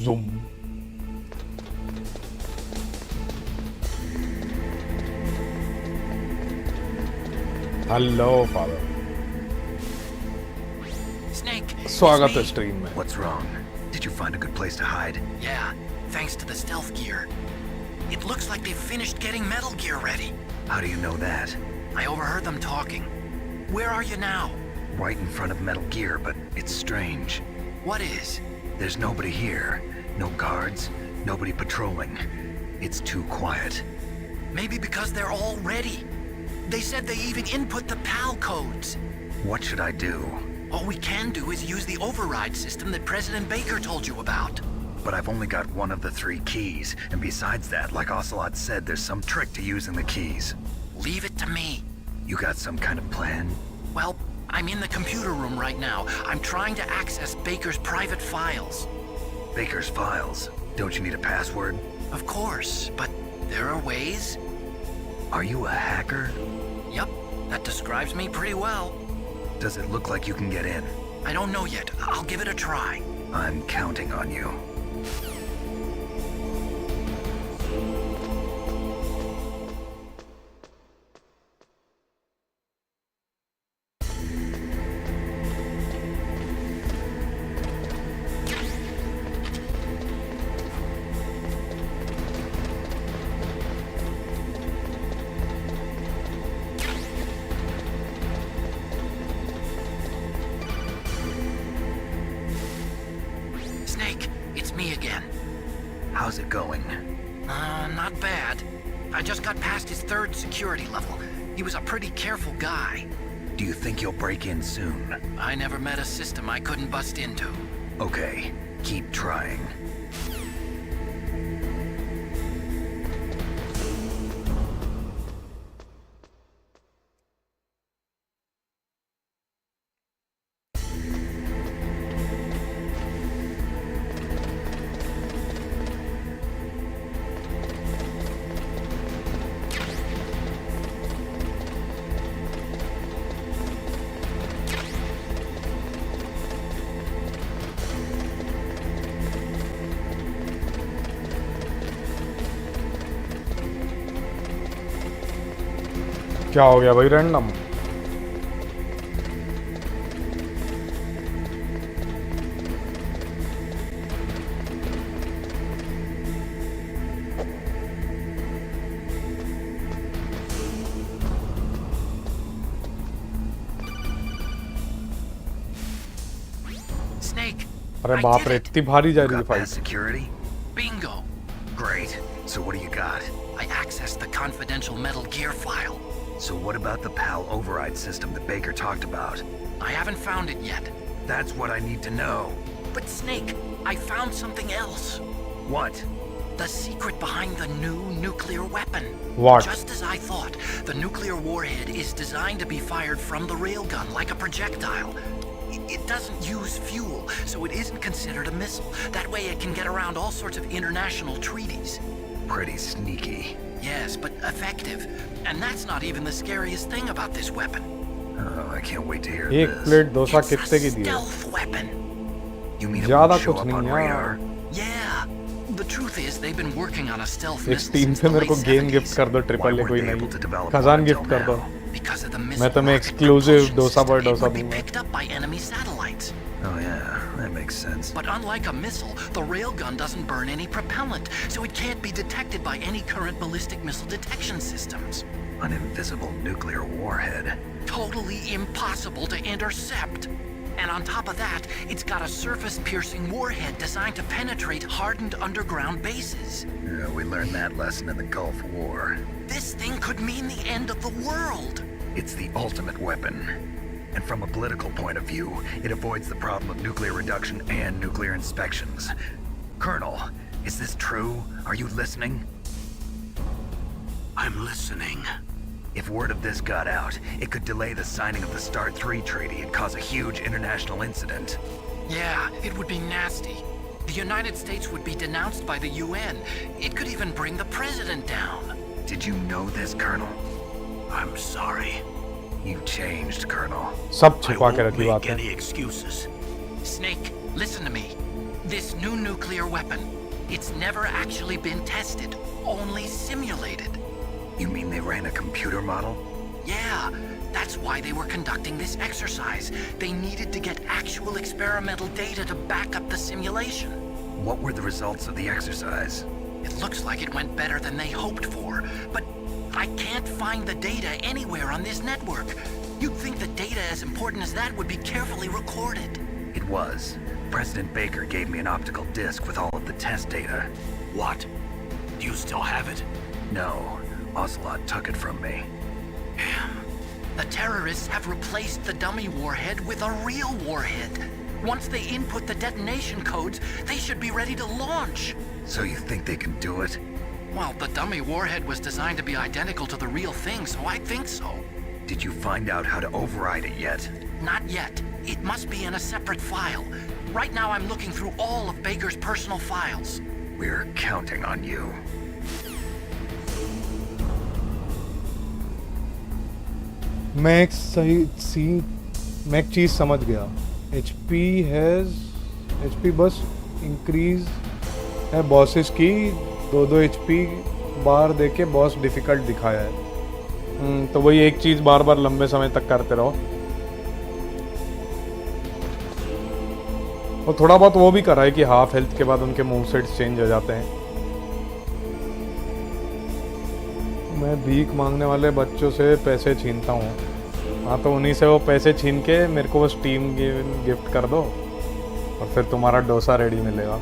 Zoom. Hello, father. Snake. स्वागत है stream में. What's wrong? Did you find a good place to hide? Yeah, thanks to the stealth gear. It looks like they've finished getting Metal Gear ready. How do you know that? I overheard them talking. Where are you now? Right in front of Metal Gear, but it's strange. What is? There's nobody here. No guards, nobody patrolling. It's too quiet. Maybe because they're all ready. They said they even input the PAL codes. What should I do? All we can do is use the override system that President Baker told you about. But I've only got one of the 3 keys, and besides that, like Ocelot said, there's some trick to using the keys. Leave it to me. You got some kind of plan? Well, I'm in the computer room right now. I'm trying to access Baker's private files. Baker's files? Don't you need a password? Of course, but there are ways. Are you a hacker? Yep, that describes me pretty well. Does it look like you can get in? I don't know yet. I'll give it a try. I'm counting on you. How's it going? Not bad. I just got past his 3rd security level. He was a pretty careful guy. Do you think you'll break in soon? I never met a system I couldn't bust into. Okay, keep trying. क्या हो गया भाई random? Snake. अरे बाप रे, इतनी भारी जा रही है fight. Security? Bingo. Great. So what do you got? I accessed the confidential Metal Gear file. So what about the PAL override system that Baker talked about? I haven't found it yet. That's what I need to know. But Snake, I found something else. What? The secret behind the new nuclear weapon. What? Just as I thought, the nuclear warhead is designed to be fired from the railgun like a projectile. It doesn't use fuel, so it isn't considered a missile. That way it can get around all sorts of international treaties. Pretty sneaky. Yes, but effective. And that's not even the scariest thing about this weapon. Oh, I can't wait to hear एक this. Plate dosa It's a कितने की दी है? stealth weapon. You mean it ज़्यादा won't show कुछ up नहीं on यार। radar? Yeah. The truth is, they've been working on a stealth एक missile team since पे the मेरे को late गेम 70s. गिफ्ट कर दो, Why ट्रिपल ए weren't कोई they able नहीं, to develop खजान one गिफ्ट until कर दो। now? Because of the मैं missile तुम्हें rocket exclusive propulsion dosa boy system, it dosa would be दूंगा। picked up by enemy satellites. Oh yeah, that makes sense. But unlike a missile, the railgun doesn't burn any propellant, so it can't be detected by any current ballistic missile detection systems. An invisible nuclear warhead. Totally impossible to intercept. And on top of that, it's got a surface-piercing warhead designed to penetrate hardened underground bases. Yeah, we learned that lesson in the Gulf War. This thing could mean the end of the world. It's the ultimate weapon. And from a political point of view, it avoids the problem of nuclear reduction and nuclear inspections. Colonel, is this true? Are you listening? I'm listening. If word of this got out, it could delay the signing of the PART-3 treaty and cause a huge international incident. Yeah, it would be nasty. The United States would be denounced by the UN. It could even bring the president down. Did you know this, Colonel? I'm sorry. You changed, Colonel. सब छुपा के रखी बात है। any excuses. Snake, listen to me. This new nuclear weapon, it's never actually been tested, only simulated. You mean they ran a computer model? Yeah, that's why they were conducting this exercise. They needed to get actual experimental data to back up the simulation. What were the results of the exercise? It looks like it went better than they hoped for, but I can't find the data anywhere on this network. You'd think the data as important as that would be carefully recorded. It was. President Baker gave me an optical disc with all of the test data. What? Do you still have it? No, Ocelot took it from me. Damn. The terrorists have replaced the dummy warhead with a real warhead. Once they input the detonation codes, they should be ready to launch. So you think they can do it? Well, the dummy warhead was designed to be identical to the real thing, so I think so. Did you find out how to override it yet? Not yet. It must be in a separate file. Right now I'm looking through all of Baker's personal files. We're counting on you. मैं एक चीज़ समझ गया। HP बस increase है bosses की 2 HP बार देके boss difficult दिखाया है। तो वही एक चीज़ बार बार लंबे समय तक करते रहो। और थोड़ा बहुत वो भी कर रहा है कि हाफ हेल्थ के बाद उनके मूव सेट्स चेंज हो जाते हैं। मैं भीख मांगने वाले बच्चों से पैसे छीनता हूँ। हाँ, तो उन्हीं से वो पैसे छीन के मेरे को वो स्टीम गिफ्ट कर दो और फिर तुम्हारा डोसा रेडी मिलेगा।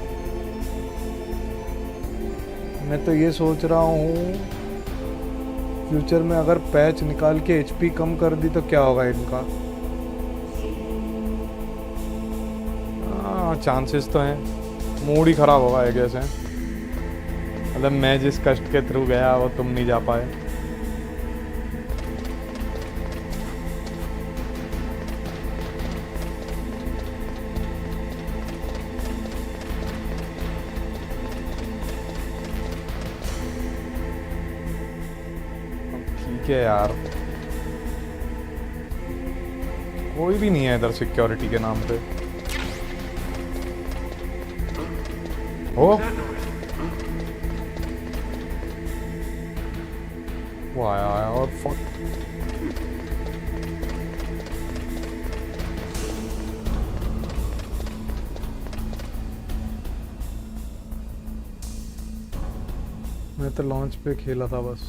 मैं तो ये सोच रहा हूँ फ्यूचर में अगर पैच निकाल के HP कम कर दी तो क्या होगा इनका। चांसेस तो हैं। मूड ही ख़राब होगा आई गेस है। मतलब मैं जिस कष्ट के थ्रू गया वो तुम नहीं जा पाए। ठीक है यार, कोई भी नहीं है इधर सिक्योरिटी के नाम पे। ओ वो आया और फक। मैं तो लॉन्च पे खेला था बस।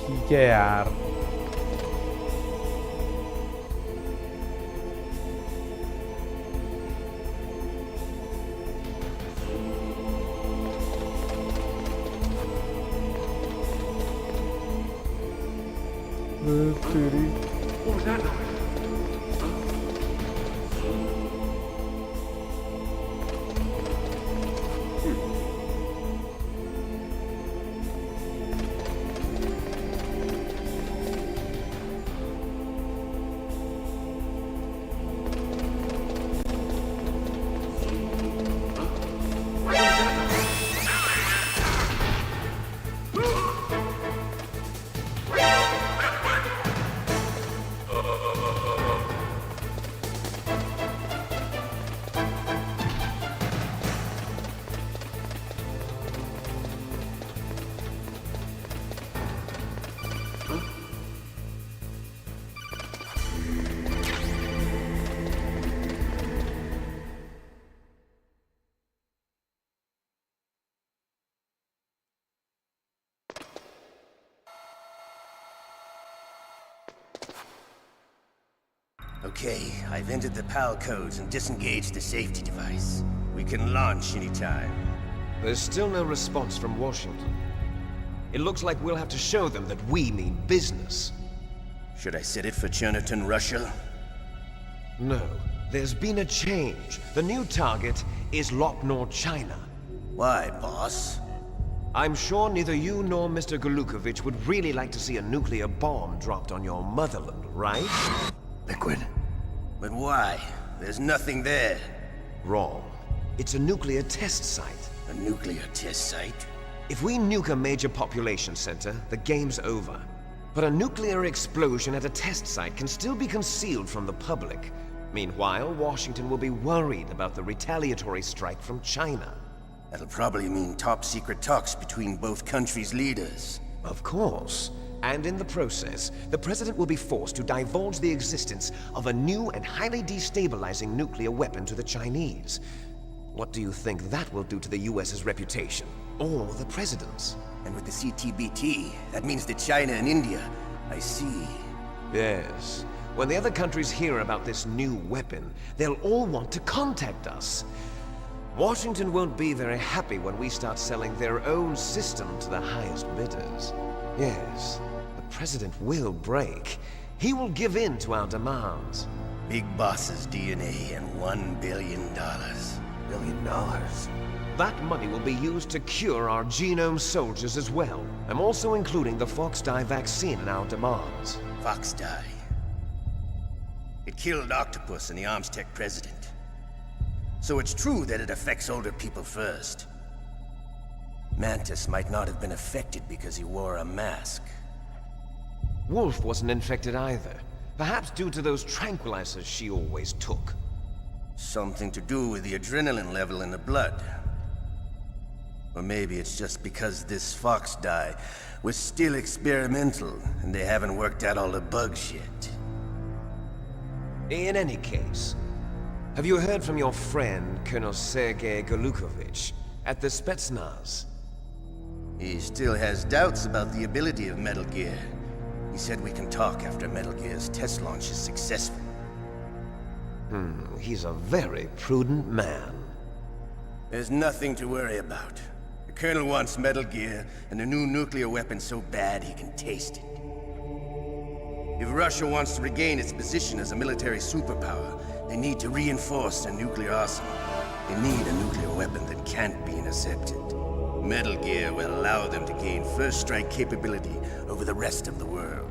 ठीक है यार। तेरी What was that noise? Okay, I've entered the PAL codes and disengaged the safety device. We can launch anytime. There's still no response from Washington. It looks like we'll have to show them that we mean business. Should I set it for Cherniton, Russia? No, there's been a change. The new target is Locknor, China. Why, boss? I'm sure neither you nor Mr. Golukovich would really like to see a nuclear bomb dropped on your motherland, right? Liquid. But why? There's nothing there. Wrong. It's a nuclear test site. A nuclear test site? If we nuke a major population center, the game's over. But a nuclear explosion at a test site can still be concealed from the public. Meanwhile, Washington will be worried about the retaliatory strike from China. That'll probably mean top-secret talks between both countries' leaders. Of course. And in the process, the President will be forced to divulge the existence of a new and highly destabilizing nuclear weapon to the Chinese. What do you think that will do to the US's reputation? Or the President's? And with the CTBT, that means that China and India. I see. Yes. When the other countries hear about this new weapon, they'll all want to contact us. Washington won't be very happy when we start selling their own system to the highest bidders. Yes, the President will break. He will give in to our demands. Big Boss's DNA and $1 billion. $1 billion? That money will be used to cure our genome soldiers as well. I'm also including the Fox-Die vaccine in our demands. Fox-Die. It killed Octopus and the Armstech president. So it's true that it affects older people first. Mantis might not have been affected because he wore a mask. Wolf wasn't infected either. Perhaps due to those tranquilizers she always took. Something to do with the adrenaline level in the blood. Or maybe it's just because this Fox-Die was still experimental and they haven't worked out all the bugs yet. In any case, have you heard from your friend, Colonel Sergei Golukovich, at the Spetsnaz? He still has doubts about the ability of Metal Gear. He said we can talk after Metal Gear's test launch is successful. He's a very prudent man. There's nothing to worry about. The Colonel wants Metal Gear and a new nuclear weapon so bad he can taste it. If Russia wants to regain its position as a military superpower, they need to reinforce their nuclear arsenal. They need a nuclear weapon that can't be intercepted. Metal Gear will allow them to gain first strike capability over the rest of the world.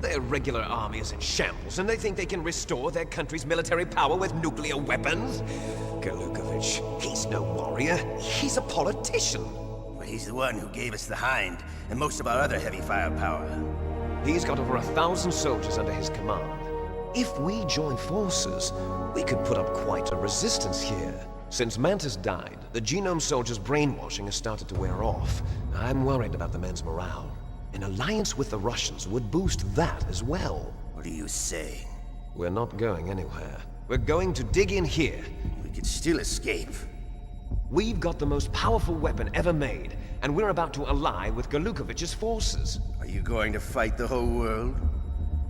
Their regular army is in shambles, and they think they can restore their country's military power with nuclear weapons? Golukovich, he's no warrior. He's a politician. But he's the one who gave us the Hind and most of our other heavy firepower. He's got over 1,000 soldiers under his command. If we join forces, we could put up quite a resistance here. Since Mantis died, the genome soldiers' brainwashing has started to wear off. I'm worried about the men's morale. An alliance with the Russians would boost that as well. What are you saying? We're not going anywhere. We're going to dig in here. We could still escape. We've got the most powerful weapon ever made, and we're about to ally with Golukovich's forces. Are you going to fight the whole world?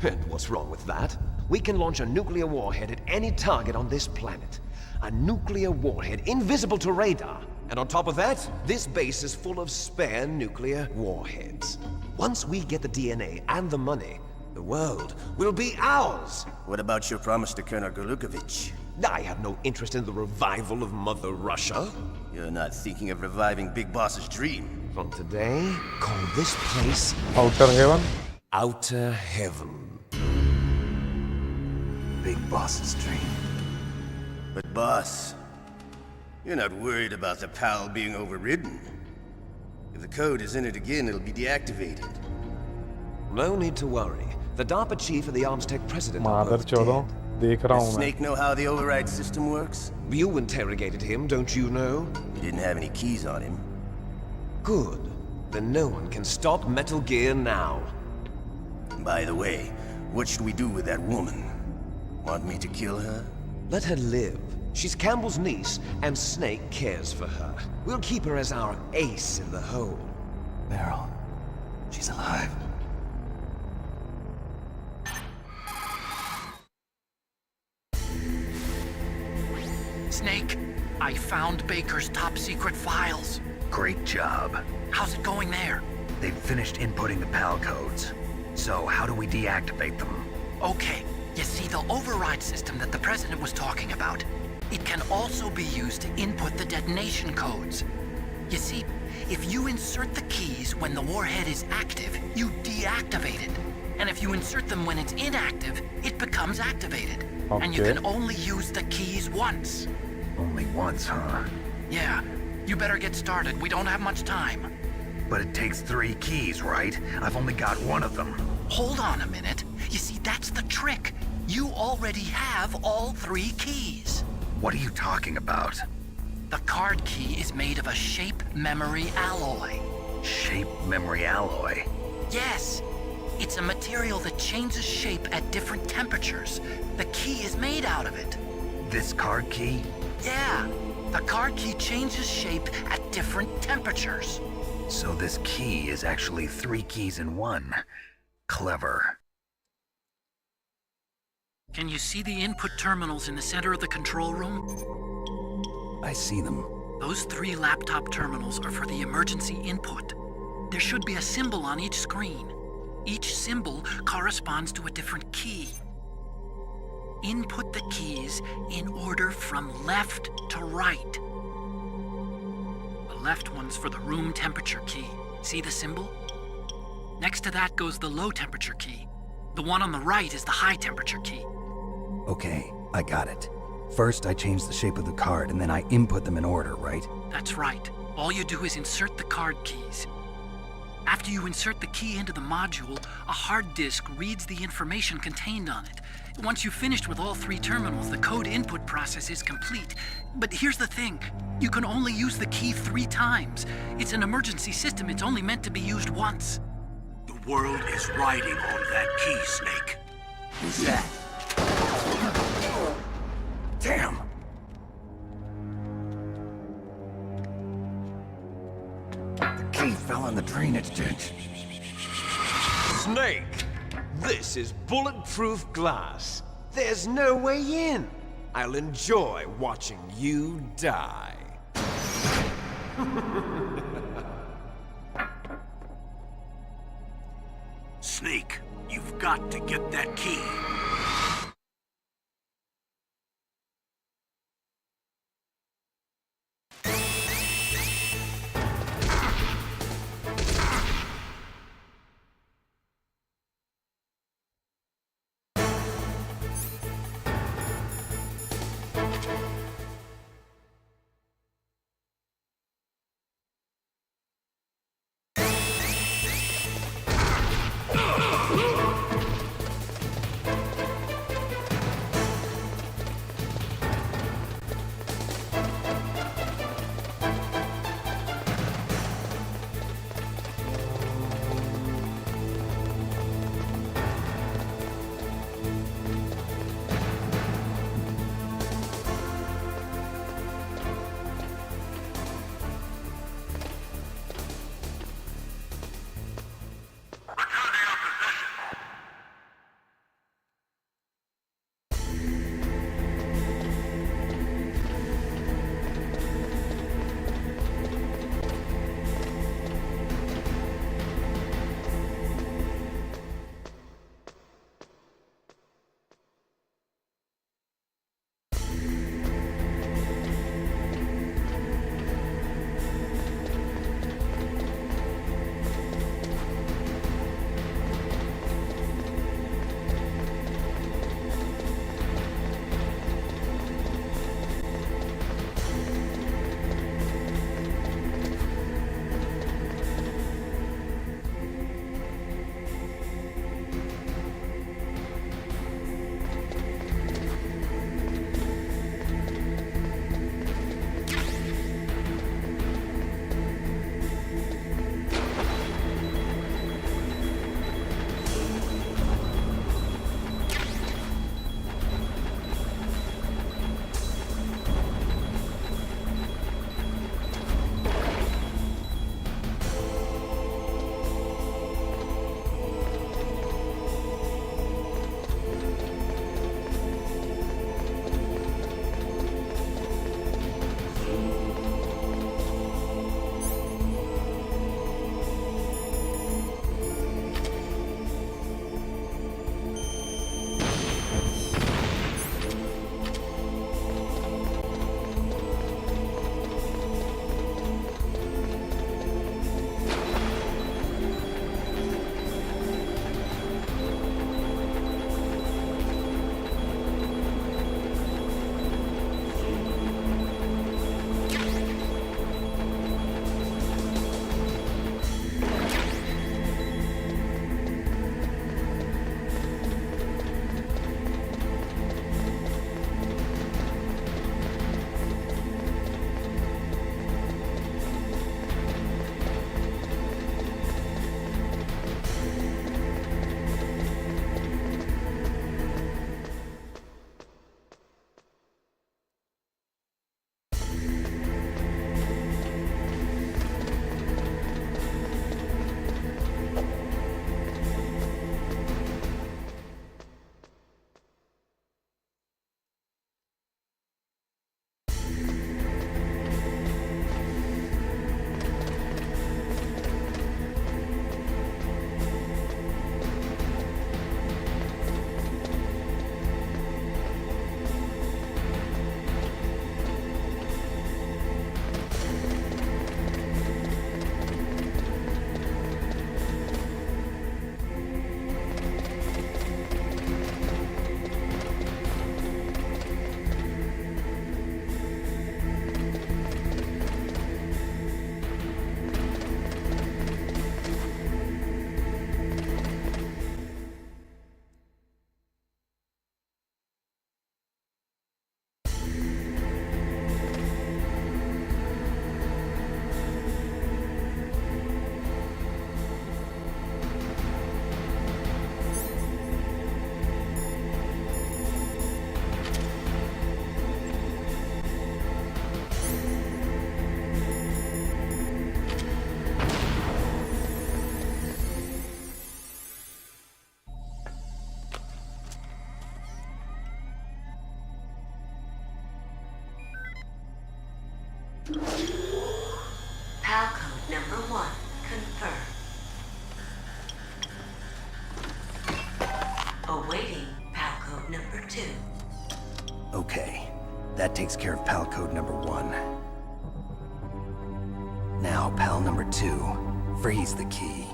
And what's wrong with that? We can launch a nuclear warhead at any target on this planet. A nuclear warhead invisible to radar. And on top of that, this base is full of spare nuclear warheads. Once we get the DNA and the money, the world will be ours! What about your promise to Colonel Golukovich? I have no interest in the revival of Mother Russia. You're not thinking of reviving Big Boss's dream. From today, call this place Outer Heaven. Outer Heaven. Big Boss's dream. But boss, you're not worried about the PAL being overridden. If the code is entered again, it'll be deactivated. No need to worry. The DARPA chief and the Armstech president are मादर both चौदह dead. देख रहा Does हूँ मैं. Snake know how the override system works? You interrogated him, don't you know? He didn't have any keys on him. Good. Then no one can stop Metal Gear now. By the way, what should we do with that woman? Want me to kill her? Let her live. She's Campbell's niece, and Snake cares for her. We'll keep her as our ace in the hole. Meryl, she's alive. Snake, I found Baker's top secret files. Great job. How's it going there? They've finished inputting the PAL codes. So how do we deactivate them? Okay, you see the override system that the President was talking about? It can also be used to input the detonation codes. You see, if you insert the keys when the warhead is active, you deactivate it. And if you insert them when it's inactive, it becomes activated. And you Okay. can only use the keys once. Only once, huh? Yeah, you better get started. We don't have much time. But it takes 3 keys, right? I've only got 1 of them. Hold on a minute. You see, that's the trick. You already have all 3 keys. What are you talking about? The card key is made of a shape memory alloy. Shape memory alloy. Yes, it's a material that changes shape at different temperatures. The key is made out of it. This card key? Yeah, the card key changes shape at different temperatures. So this key is actually 3 keys in 1. Clever. Can you see the input terminals in the center of the control room? I see them. Those 3 laptop terminals are for the emergency input. There should be a symbol on each screen. Each symbol corresponds to a different key. Input the keys in order from left to right. The left one's for the room temperature key. See the symbol? Next to that goes the low temperature key. The one on the right is the high temperature key. Okay, I got it. First, I change the shape of the card, and then I input them in order, right? That's right. All you do is insert the card keys. After you insert the key into the module, a hard disk reads the information contained on it. Once you've finished with all 3 terminals, the code input process is complete. But here's the thing. You can only use the key 3 times. It's an emergency system. It's only meant to be used once. The world is riding on that key, Snake. Who's that? Damn! The key fell in the drainage ditch. Snake! This is bulletproof glass. There's no way in. I'll enjoy watching you die. Snake, you've got to get that key. PAL code number 1 confirmed. Awaiting PAL code number 2. Okay, that takes care of PAL code number 1. Now, PAL number 2, freeze the key.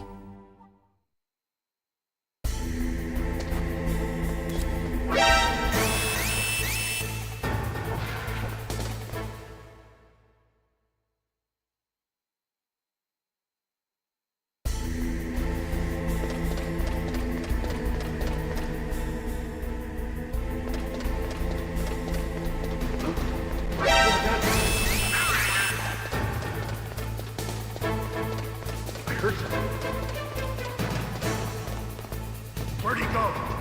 Where'd he go?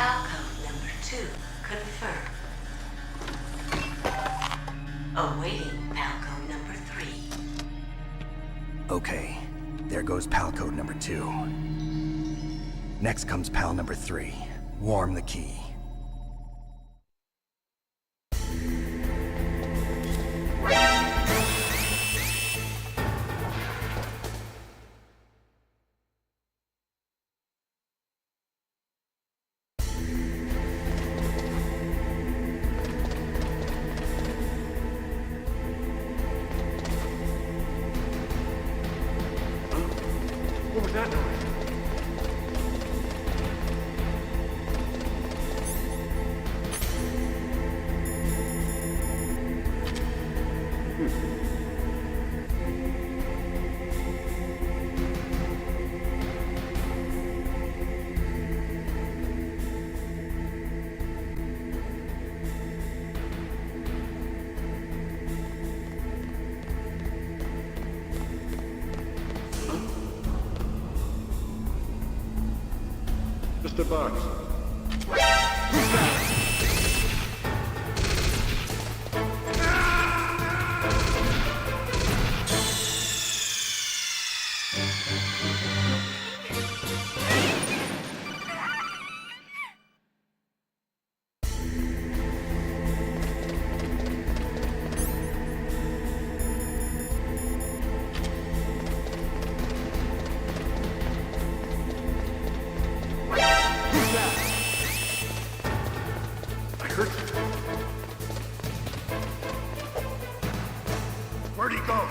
PAL code number 2 confirmed. Awaiting PAL code number 3. Okay, there goes PAL code number 2. Next comes PAL number 3. Warm the key. What was that noise? Mr. Box. I heard you. Where'd he go?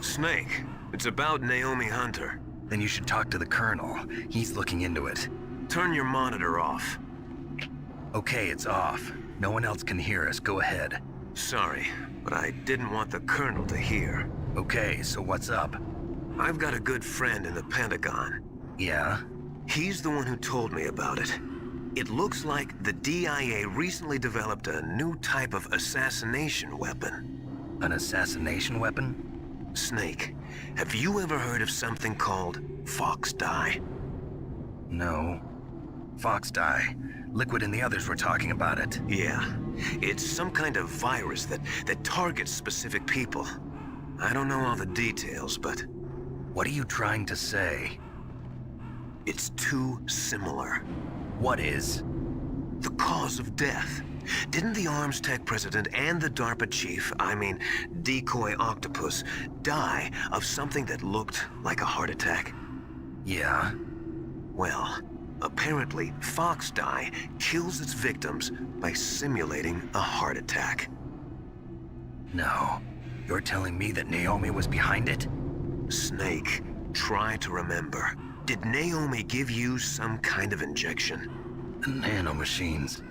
Snake, it's about Naomi Hunter. Then you should talk to the Colonel. He's looking into it. Turn your monitor off. Okay, it's off. No one else can hear us. Go ahead. Sorry, but I didn't want the Colonel to hear. Okay, so what's up? I've got a good friend in the Pentagon. Yeah? He's the one who told me about it. It looks like the DIA recently developed a new type of assassination weapon. An assassination weapon? Snake, have you ever heard of something called fox dye? No. Fox dye. Liquid and the others were talking about it. Yeah. It's some kind of virus that targets specific people. I don't know all the details, but What are you trying to say? it's too similar. What is? The cause of death. Didn't the Arms Tech president and the DARPA chief, I mean, Decoy Octopus, die of something that looked like a heart attack? Yeah. Well, apparently, fox dye kills its victims by simulating a heart attack. No. You're telling me that Naomi was behind it? Snake, try to remember. Did Naomi give you some kind of injection? The nanomachines.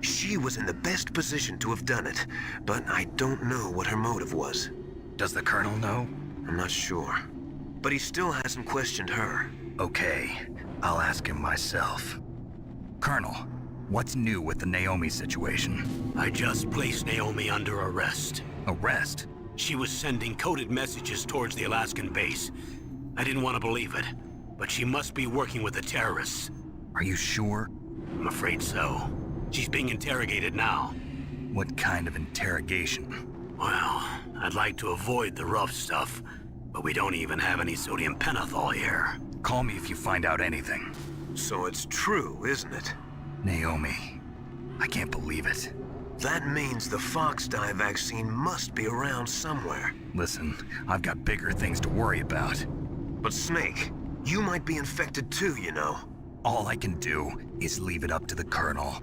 She was in the best position to have done it, but I don't know what her motive was. Does the Colonel know? I'm not sure. But he still hasn't questioned her. Okay, I'll ask him myself. Colonel, what's new with the Naomi situation? I just placed Naomi under arrest. Arrest? She was sending coded messages towards the Alaskan base. I didn't want to believe it, but she must be working with the terrorists. Are you sure? I'm afraid so. She's being interrogated now. What kind of interrogation? Well, I'd like to avoid the rough stuff, but we don't even have any sodium pentothal here. Call me if you find out anything. So it's true, isn't it? Naomi, I can't believe it. That means the fox dye vaccine must be around somewhere. Listen, I've got bigger things to worry about. But Snake, you might be infected too, you know. All I can do is leave it up to the Colonel.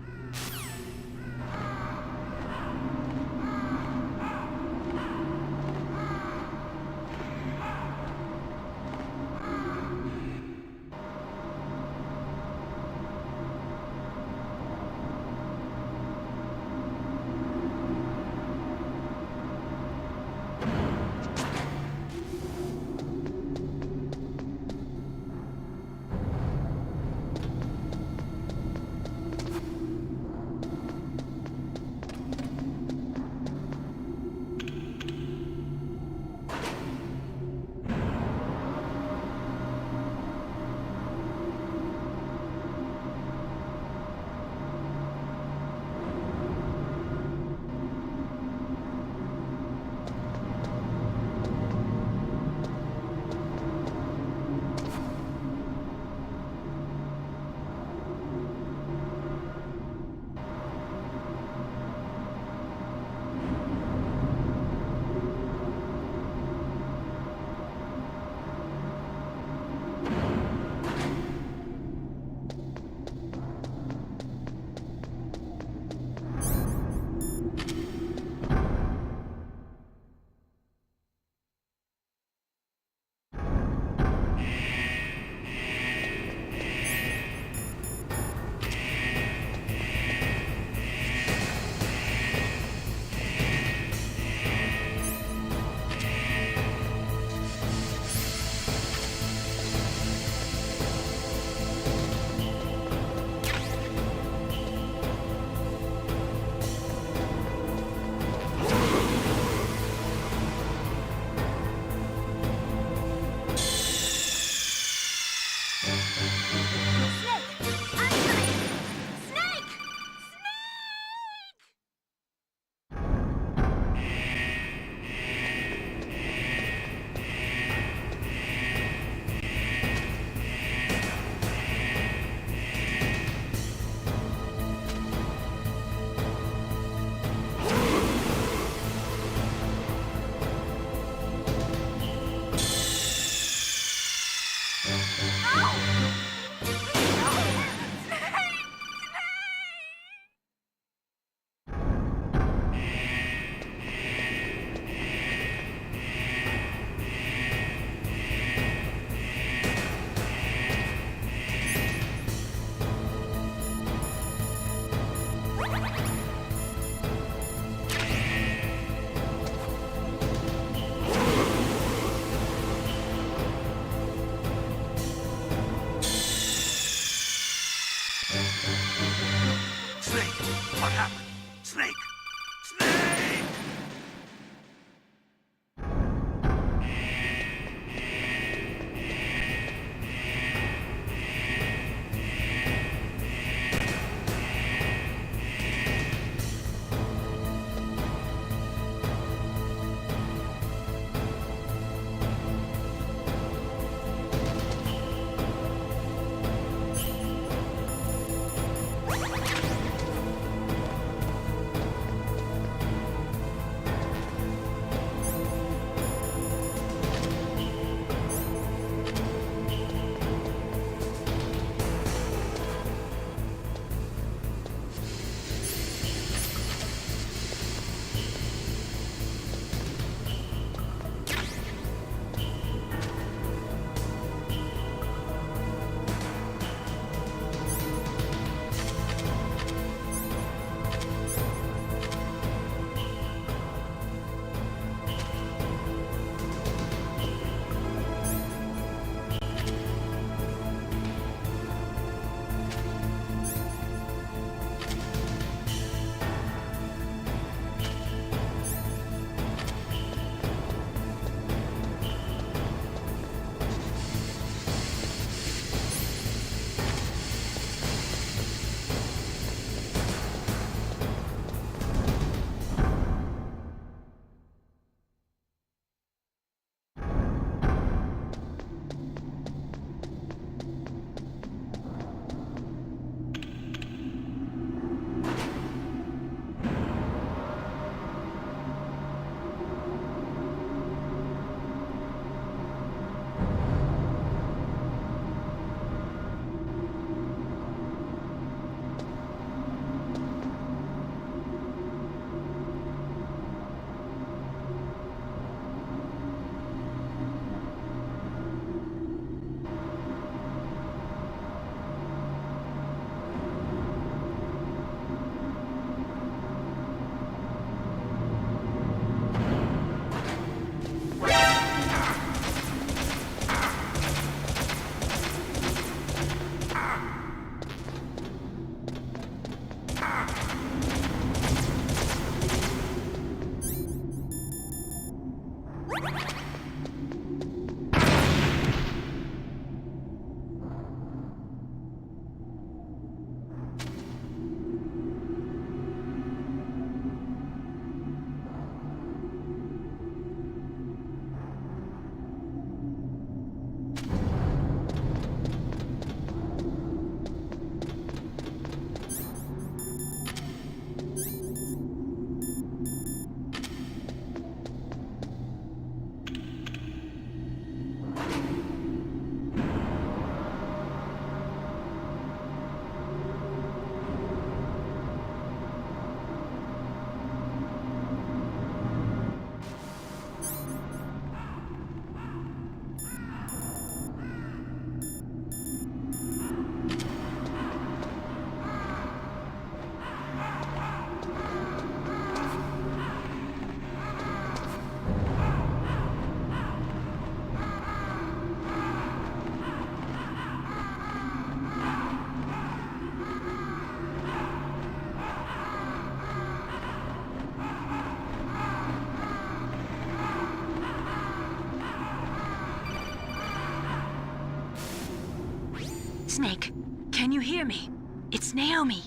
Snake, can you hear me? It's Naomi.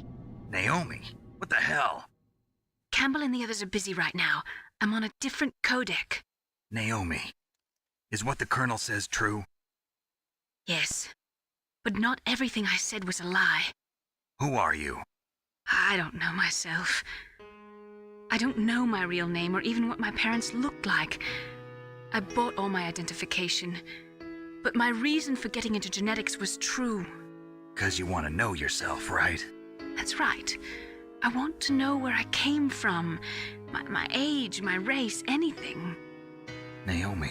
Naomi? What the hell? Campbell and the others are busy right now. I'm on a different codec. Naomi, is what the Colonel says true? Yes. But not everything I said was a lie. Who are you? I don't know myself. I don't know my real name or even what my parents looked like. I bought all my identification. But my reason for getting into genetics was true. 'Cause you want to know yourself, right? That's right. I want to know where I came from. My age, my race, anything. Naomi.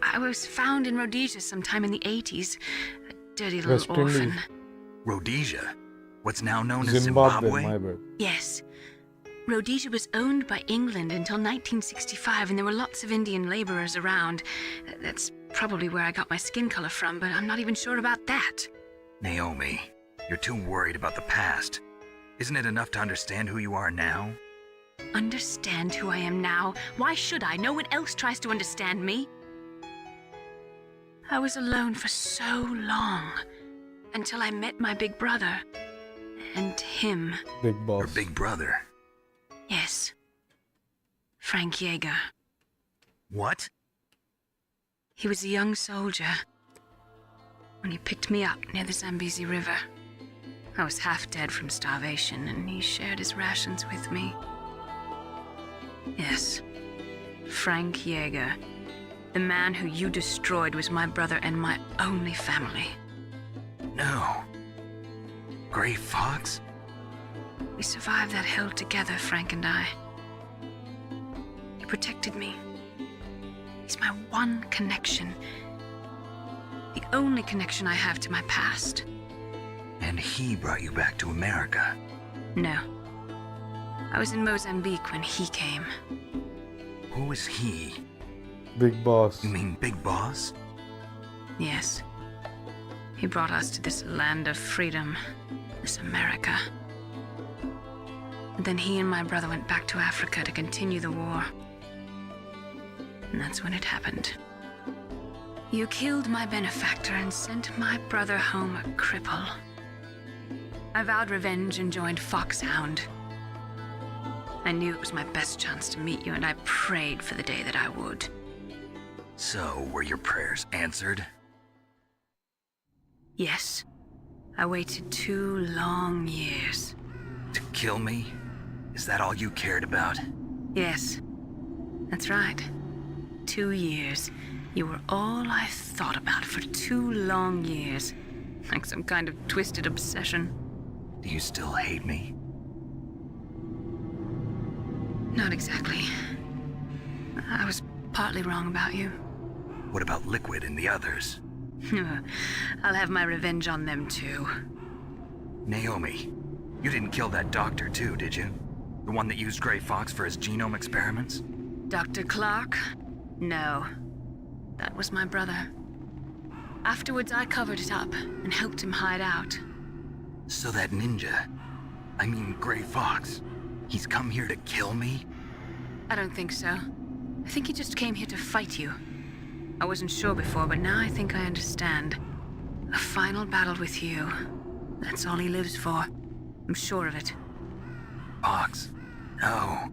I was found in Rhodesia sometime in the 80s. A dirty little West Indies. orphan. Rhodesia? What's now known as Zimbabwe, Zimbabwe? my bad. Yes. Rhodesia was owned by England until 1965, and there were lots of Indian laborers around. That's probably where I got my skin color from, but I'm not even sure about that. Naomi, you're too worried about the past. Isn't it enough to understand who you are now? Understand who I am now? Why should I? No one else tries to understand me. I was alone for so long, until I met my big brother. And him. Big Your boss. big brother. Yes. Frank Yeager. What? He was a young soldier when he picked me up near the Zambezi River. I was half dead from starvation, and he shared his rations with me. Yes, Frank Yeager. The man who you destroyed was my brother and my only family. No. Gray Fox? We survived that hell together, Frank and I. He protected me. He's my one connection. The only connection I have to my past. And he brought you back to America. No. I was in Mozambique when he came. Who is he? Big boss. You mean Big Boss? Yes. He brought us to this land of freedom, this America. And then he and my brother went back to Africa to continue the war. And that's when it happened. You killed my benefactor and sent my brother home a cripple. I vowed revenge and joined Foxhound. I knew it was my best chance to meet you, and I prayed for the day that I would. So, were your prayers answered? Yes. I waited 2 long years. To kill me? Is that all you cared about? Yes. That's right. 2 years. You were all I thought about for 2 long years. Like some kind of twisted obsession. Do you still hate me? Not exactly. I was partly wrong about you. What about Liquid and the others? I'll have my revenge on them too. Naomi, you didn't kill that doctor too, did you? The one that used Gray Fox for his genome experiments? Dr. Clark? No. That was my brother. Afterwards, I covered it up and helped him hide out. So that ninja, I mean Gray Fox, he's come here to kill me? I don't think so. I think he just came here to fight you. I wasn't sure before, but now I think I understand. A final battle with you. That's all he lives for. I'm sure of it. Fox? No.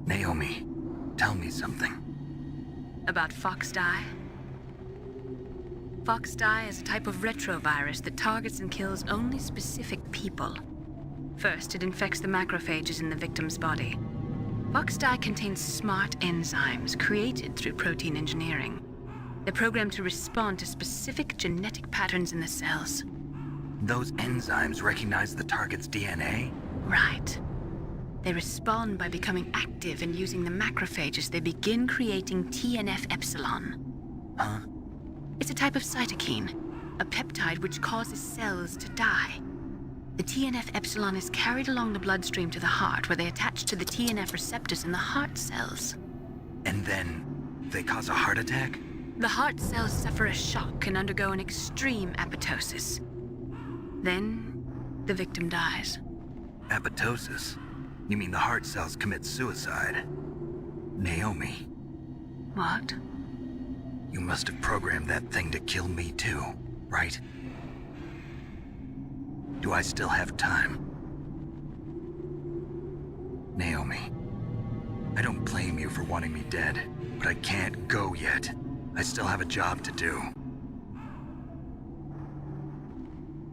Naomi, tell me something. About Fox Die? Fox Die is a type of retrovirus that targets and kills only specific people. First, it infects the macrophages in the victim's body. Fox Die contains smart enzymes created through protein engineering. They're programmed to respond to specific genetic patterns in the cells. Those enzymes recognize the target's DNA? Right. They respond by becoming active and using the macrophages. They begin creating TNF-epsilon. Huh? It's a type of cytokine, a peptide which causes cells to die. The TNF-epsilon is carried along the bloodstream to the heart, where they attach to the TNF receptors in the heart cells. And then they cause a heart attack? The heart cells suffer a shock and undergo an extreme apoptosis. Then, the victim dies. Apoptosis? You mean the heart cells commit suicide? Naomi, What? you must have programmed that thing to kill me too. right? Do I still have time? Naomi, I don't blame you for wanting me dead, but I can't go yet. I still have a job to do.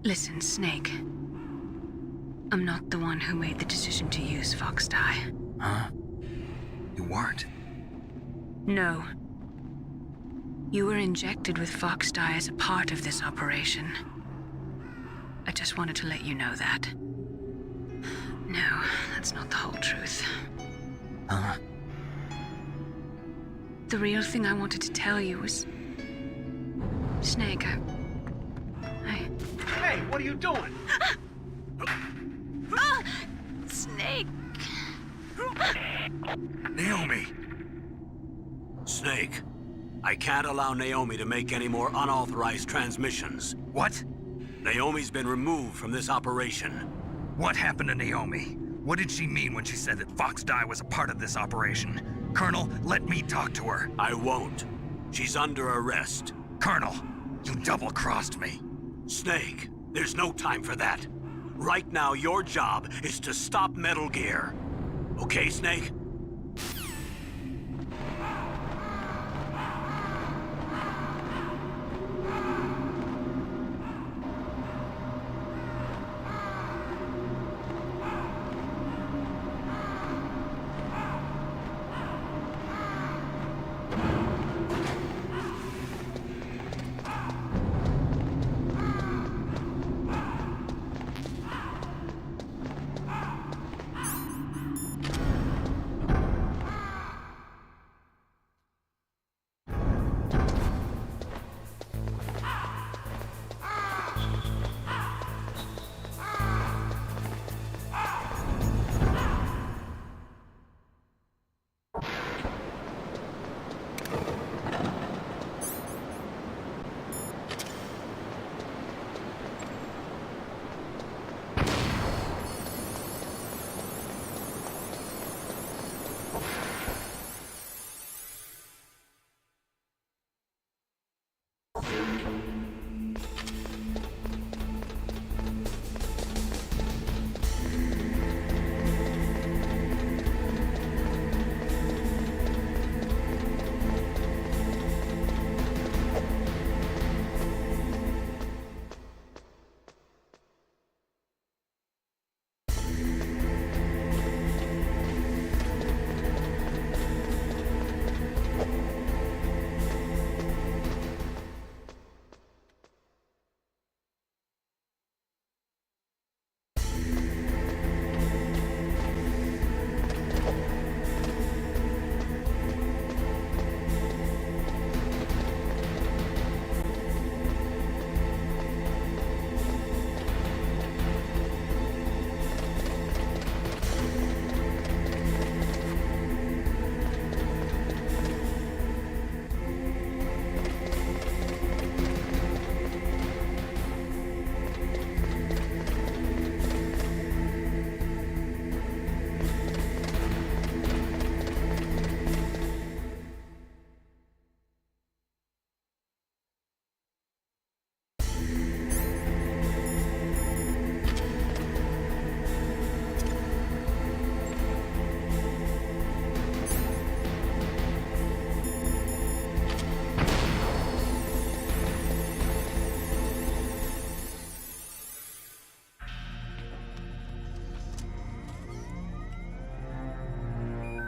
Listen, Snake. I'm not the one who made the decision to use Fox dye. Huh? You weren't? No. You were injected with Fox dye as a part of this operation. I just wanted to let you know that. No, that's not the whole truth. Huh? The real thing I wanted to tell you was... Snake, I... Hey, what are you doing? Snake! Naomi! Snake, I can't allow Naomi to make any more unauthorized transmissions. What? Naomi's been removed from this operation. What happened to Naomi? What did she mean when she said that Fox dye was a part of this operation? Colonel, let me talk to her. I won't. She's under arrest. Colonel, you double-crossed me. Snake, there's no time for that. Right now, your job is to stop Metal Gear. Okay, Snake?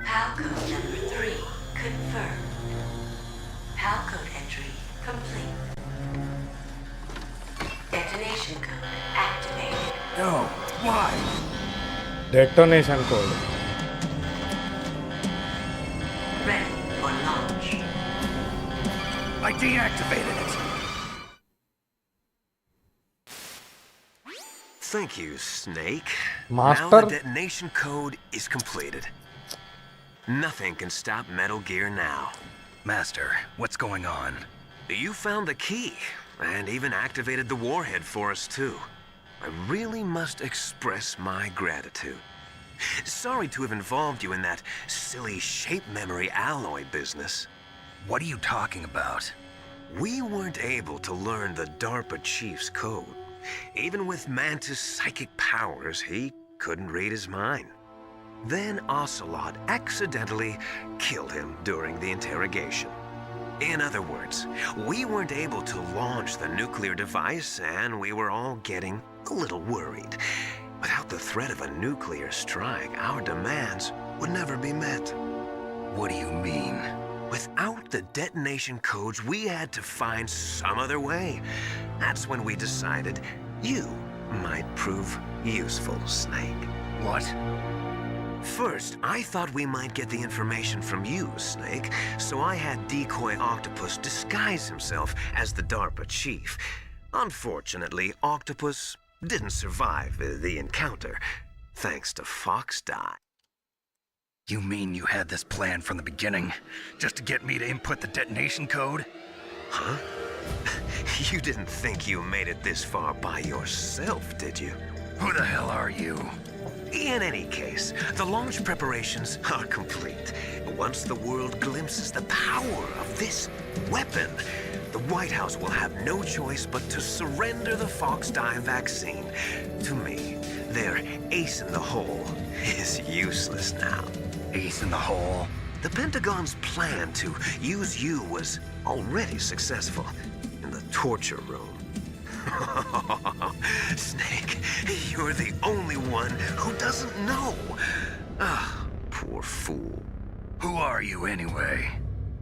PAL code number 3 confirmed. PAL code entry complete. Detonation code activated. No, why? Detonation code. Ready for launch. I deactivated it. Thank you, Snake. Master? Now the detonation code is completed. Nothing can stop Metal Gear now. Master, what's going on? You found the key, and even activated the warhead for us, too. I really must express my gratitude. Sorry to have involved you in that silly shape memory alloy business. What are you talking about? We weren't able to learn the DARPA chief's code. Even with Mantis' psychic powers, he couldn't read his mind. Then Ocelot accidentally killed him during the interrogation. In other words, we weren't able to launch the nuclear device, and we were all getting a little worried. Without the threat of a nuclear strike, our demands would never be met. What do you mean? Without the detonation codes, we had to find some other way. That's when we decided you might prove useful, Snake. What? First, I thought we might get the information from you, Snake, so I had Decoy Octopus disguise himself as the DARPA chief. Unfortunately, Octopus didn't survive the encounter, thanks to Fox Die. You mean you had this plan from the beginning, just to get me to input the detonation code? Huh? You didn't think you made it this far by yourself, did you? Who the hell are you? In any case, the launch preparations are complete. Once the world glimpses the power of this weapon, the White House will have no choice but to surrender the Fox Die vaccine to me. Their ace in the hole is useless now. Ace in the hole? The Pentagon's plan to use you was already successful in the torture room. Snake, you're the only one who doesn't know. Ah, poor fool. Who are you anyway?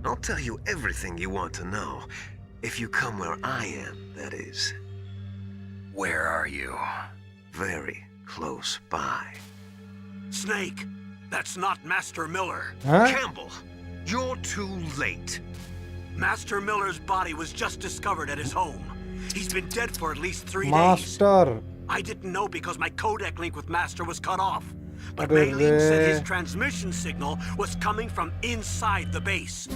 I'll tell you everything you want to know. If you come where I am, that is. Where are you? Very close by. Snake, that's not Master Miller. Huh? Campbell, you're too late. Master Miller's body was just discovered at his home. He's been dead for at least 3 days. Master. I didn't know because my codec link with Master was cut off. But Arre Maylene said re. his transmission signal was coming from inside the base.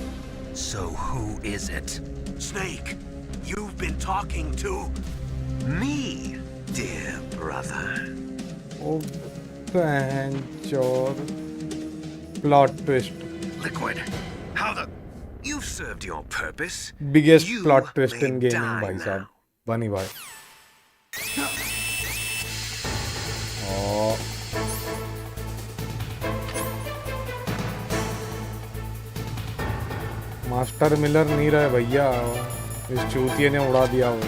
So who is it? Snake, you've been talking to... Me, dear brother. Oh, chod. Plot twist. Liquid. How the... You've served your purpose. Biggest You plot twist may in gaming, die bhai sahab. now. Bunny bhai. Oh. Master Miller नहीं रहे भैया, इस चूतिये ने उड़ा दिया वो.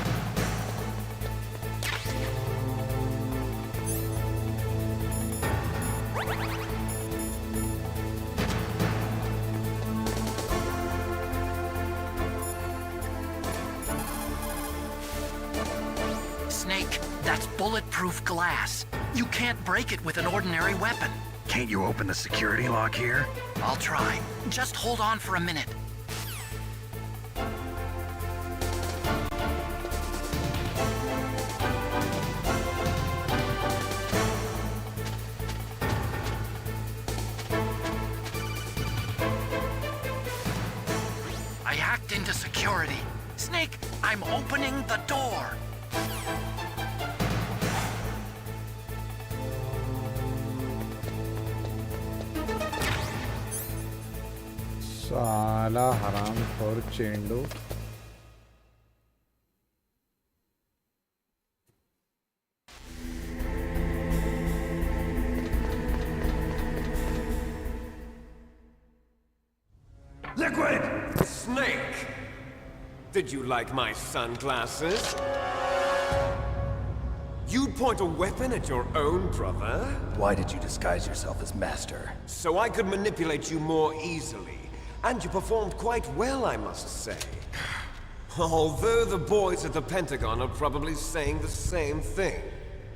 Snake, that's bulletproof glass. You can't break it with an ordinary weapon. Can't you open the security lock here? I'll try. Just hold on for a minute. I hacked into security. Snake, I'm opening the door. साला हराम खोर चेंडू. Liquid! Snake! Did you like my sunglasses? You'd point a weapon at your own brother? Why did you disguise yourself as Master? So I could manipulate you more easily. And you performed quite well, I must say. Although the boys at the Pentagon are probably saying the same thing.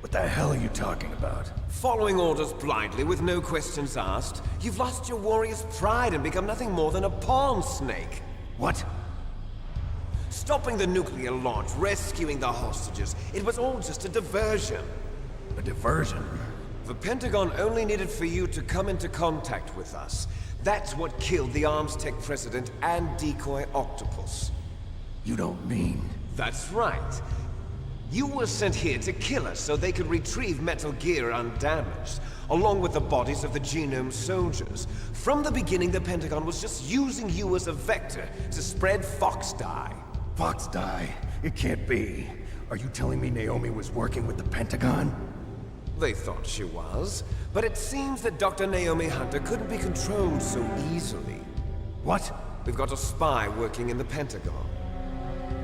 What the hell are you talking about? Following orders blindly with no questions asked, you've lost your warrior's pride and become nothing more than a pawn, Snake. What? Stopping the nuclear launch, rescuing the hostages, it was all just a diversion. A diversion? The Pentagon only needed for you to come into contact with us. That's what killed the Arms Tech president and Decoy Octopus. You don't mean... That's right. You were sent here to kill us so they could retrieve Metal Gear undamaged, along with the bodies of the Genome soldiers. From the beginning, the Pentagon was just using you as a vector to spread Fox Die. Fox die? It can't be. Are you telling me Naomi was working with the Pentagon? They thought she was, but it seems that Dr. Naomi Hunter couldn't be controlled so easily. What? We've got a spy working in the Pentagon.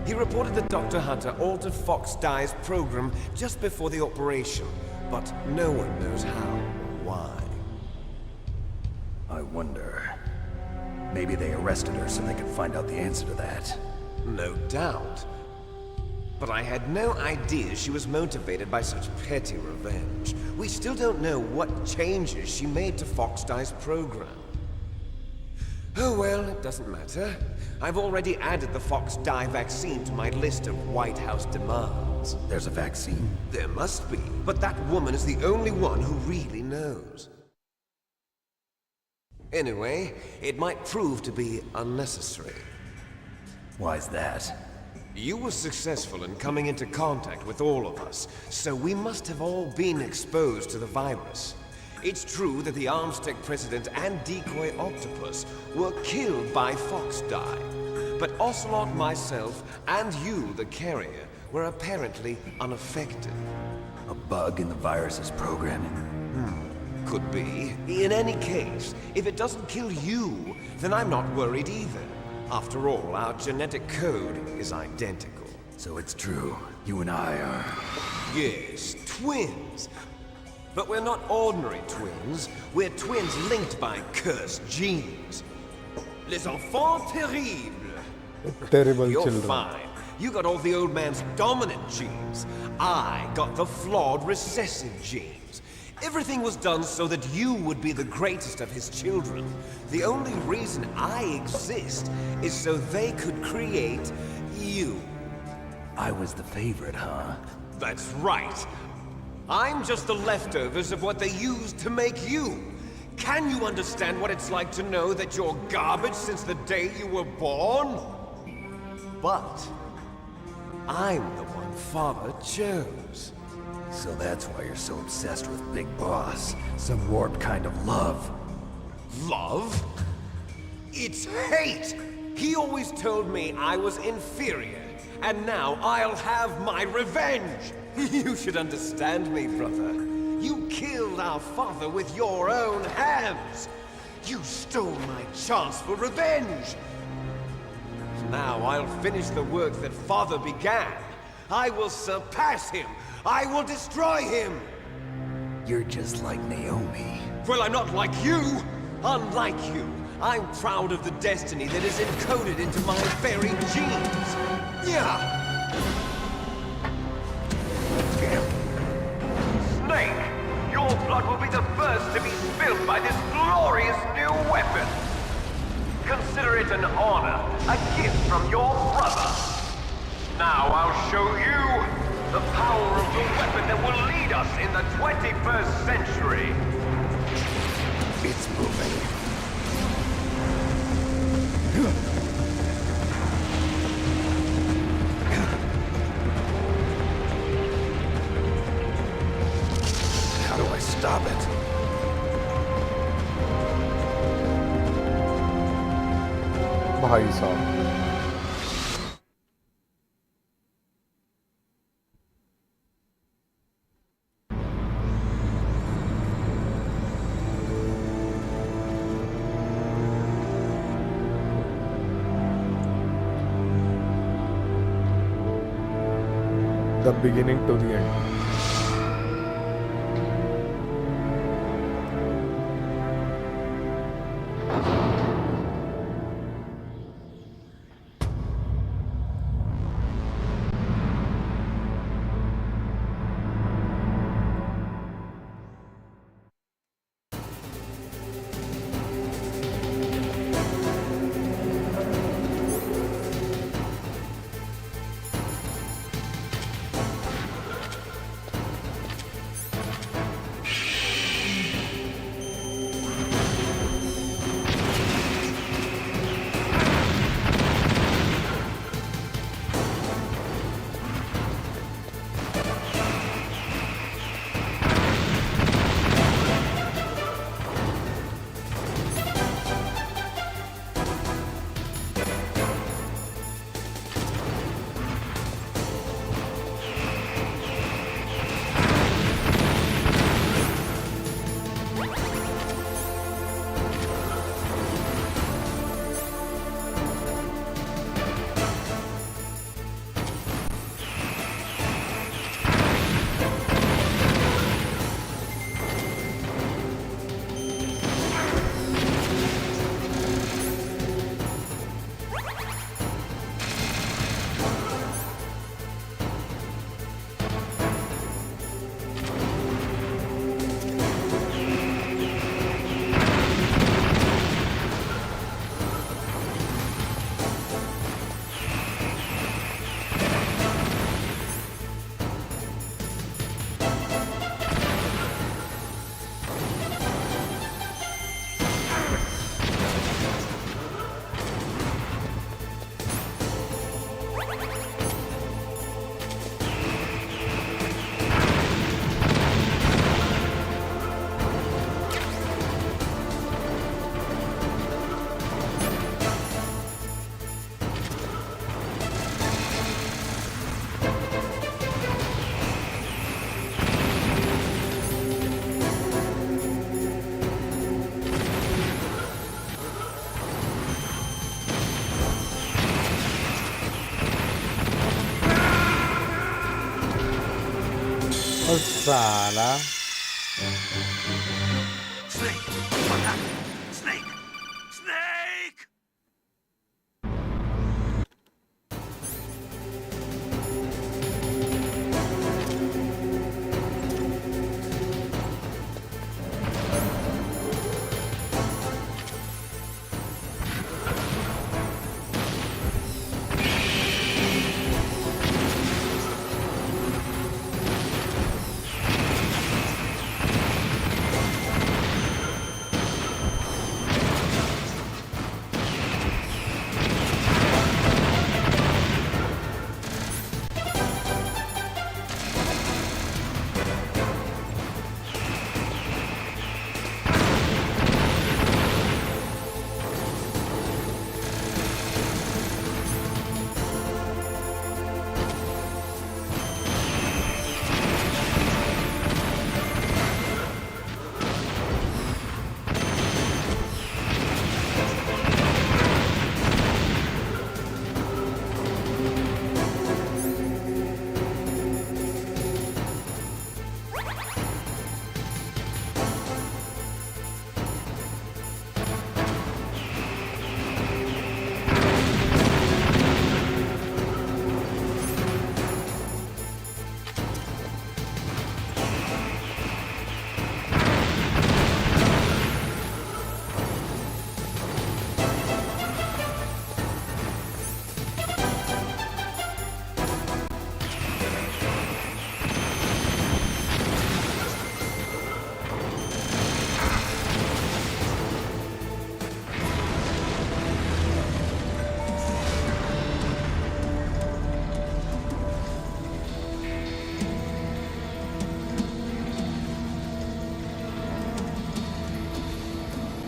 He reported that Dr. Hunter altered Fox Dye's program just before the operation, but no one knows how or why. I wonder... Maybe they arrested her so they could find out the answer to that. No doubt. But I had no idea she was motivated by such petty revenge. We still don't know what changes she made to Fox Dye's program. Oh well, it doesn't matter. I've already added the Fox Dye vaccine to my list of White House demands. There's a vaccine? There must be, but that woman is the only one who really knows. Anyway, it might prove to be unnecessary. Why's that? You were successful in coming into contact with all of us, so we must have all been exposed to the virus. It's true that the Armstech President and Decoy Octopus were killed by Fox Dye, but Ocelot, myself, and you, the carrier, were apparently unaffected. A bug in the virus's programming? Could be. In any case, if it doesn't kill you, then I'm not worried either. After all, our genetic code is identical. So it's true. You and I are... Yes, twins. But we're not ordinary twins. We're twins linked by cursed genes. Les enfants terribles. Terrible You're children. fine. You got all the old man's dominant genes. I got the flawed recessive genes. Everything was done so that you would be the greatest of his children. The only reason I exist is so they could create you. I was the favorite, huh? That's right. I'm just the leftovers of what they used to make you. Can you understand what it's like to know that you're garbage since the day you were born? But I'm the one Father chose. So that's why you're so obsessed with Big Boss. Some warped kind of love. Love? It's hate! He always told me I was inferior, and now I'll have my revenge! You should understand me, brother. You killed our father with your own hands! You stole my chance for revenge! Now I'll finish the work that Father began. I will surpass him! I will destroy him! You're just like Naomi. Well, I'm not like you! Unlike you, I'm proud of the destiny that is encoded into my very genes! Yeah! Snake, your blood will be the first to be spilled by this glorious new weapon. Consider it an honor, a gift from your brother. Now I'll show you the power of the weapon that will lead us in the 21st century. It's moving. How do I stop it? भाई साहब the beginning to the end. ओ साला Snake! What happened? Snake! Snake!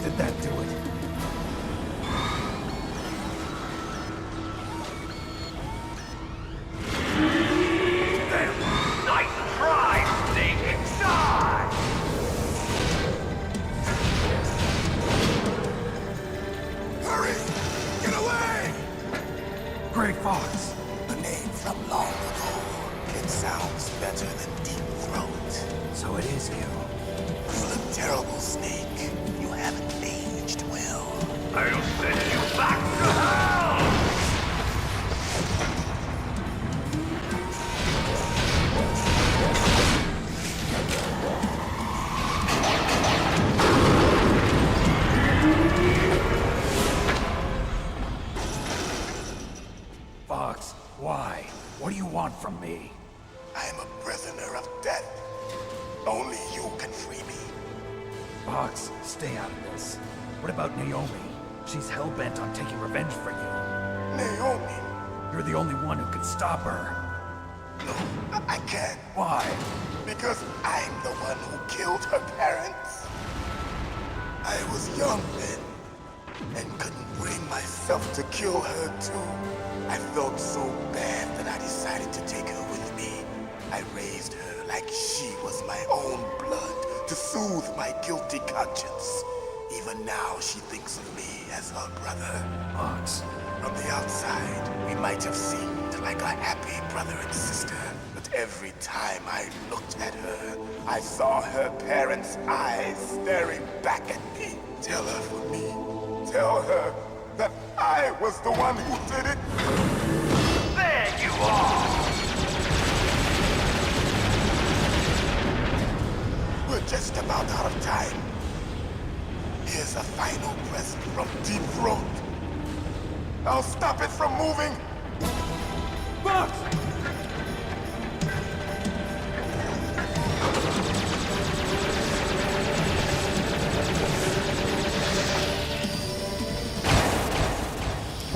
Did that do it? Nice try, Snake! Die! Hurry! Get away! Grey Fox. A name from long ago. It sounds better than Deep Throat. So it is you. You look terrible, Snake. You haven't aged well. I'll send you back to hell! Fox, why? What do you want from me? I am a prisoner of death. Only you can free me. Fox, stay out of this. What about Naomi? She's hell-bent on taking revenge for you. Naomi? You're the only one who can stop her. No, I can't. Why? Because I'm the one who killed her parents. I was young then, and couldn't bring myself to kill her too. I felt so bad that I decided to take her with me. I raised her like she was my own blood to soothe my guilty conscience. Even now, she thinks of me as her brother. Fox. From the outside, we might have seemed like a happy brother and sister. But every time I looked at her, I saw her parents' eyes staring back at me. Tell her for me. Tell her that I was the one who did it. There you are! We're just about out of time. Here's a final present from Deep Throat. I'll stop it from moving. Fox!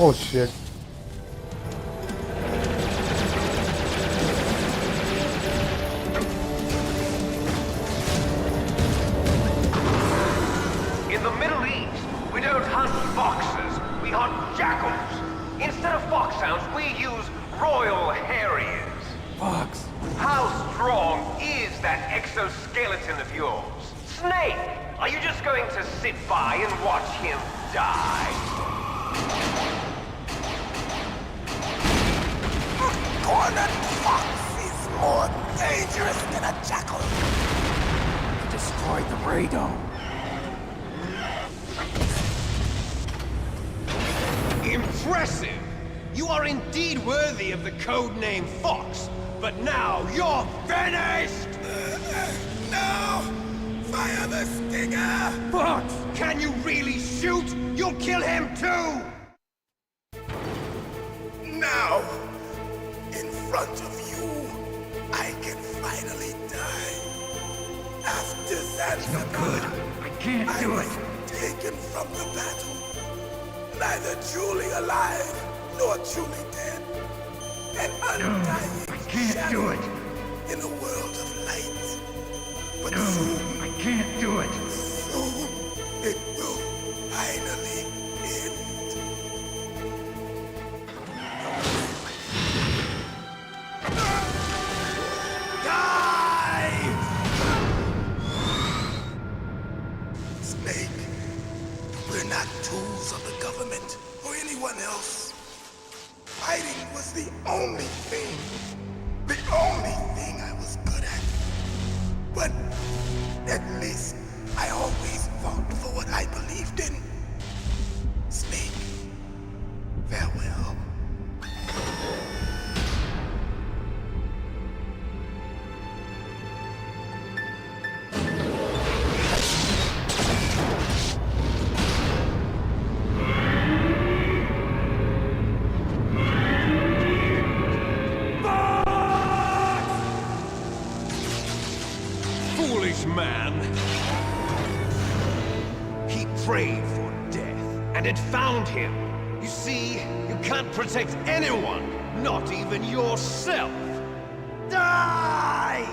Oh shit. In the Middle East, we don't hunt foxes, we hunt jackals. Instead of foxhounds, we use Royal Harriers. Fox! How strong is that exoskeleton of yours? Snake, are you just going to sit by and watch him die? Cornered Fox is more dangerous than a jackal. You destroyed the radome. Impressive! You are indeed worthy of the codename Fox, but now you're finished! No! Fire the stinger! Fox! Can you really shoot? You'll kill him too! Now, in front of you, I can finally die. After Zanzibar, No good. I can't do was it. taken from the battle. Neither truly alive, nor truly dead. An undying I can't shadow do it. in a world of light. But No, soon, I can't do it. soon, it will finally end. Snake, we're not tools of the government or anyone else. Fighting was the only thing I was good at. But at least I always fought for what I believed in. Snake, farewell. Foolish man! He prayed for death, and it found him. You see, you can't protect anyone, not even yourself. Die!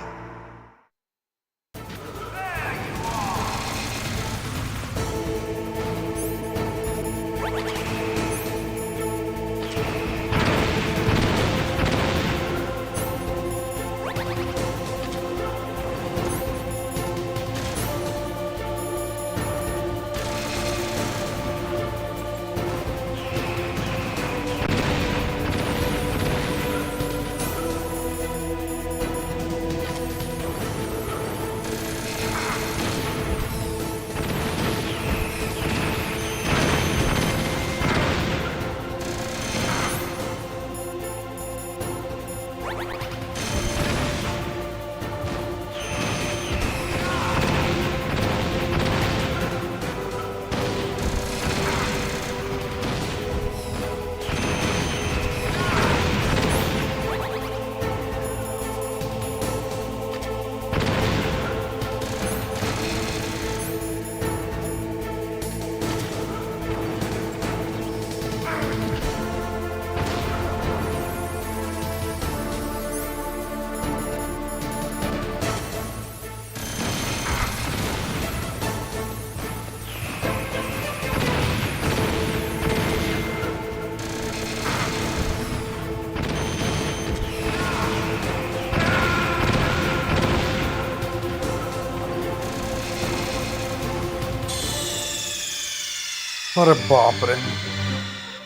अरे बाप रे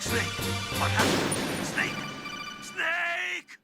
Snake! What happened? Snake! Snake!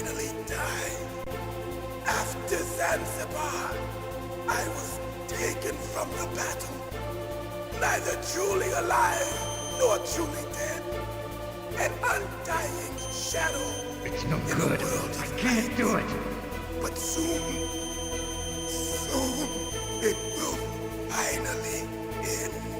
finally die. After Zanzibar, I was taken from the battle, neither truly alive nor truly dead. An undying shadow. It's no good. I can't do it. But soon, it will finally end.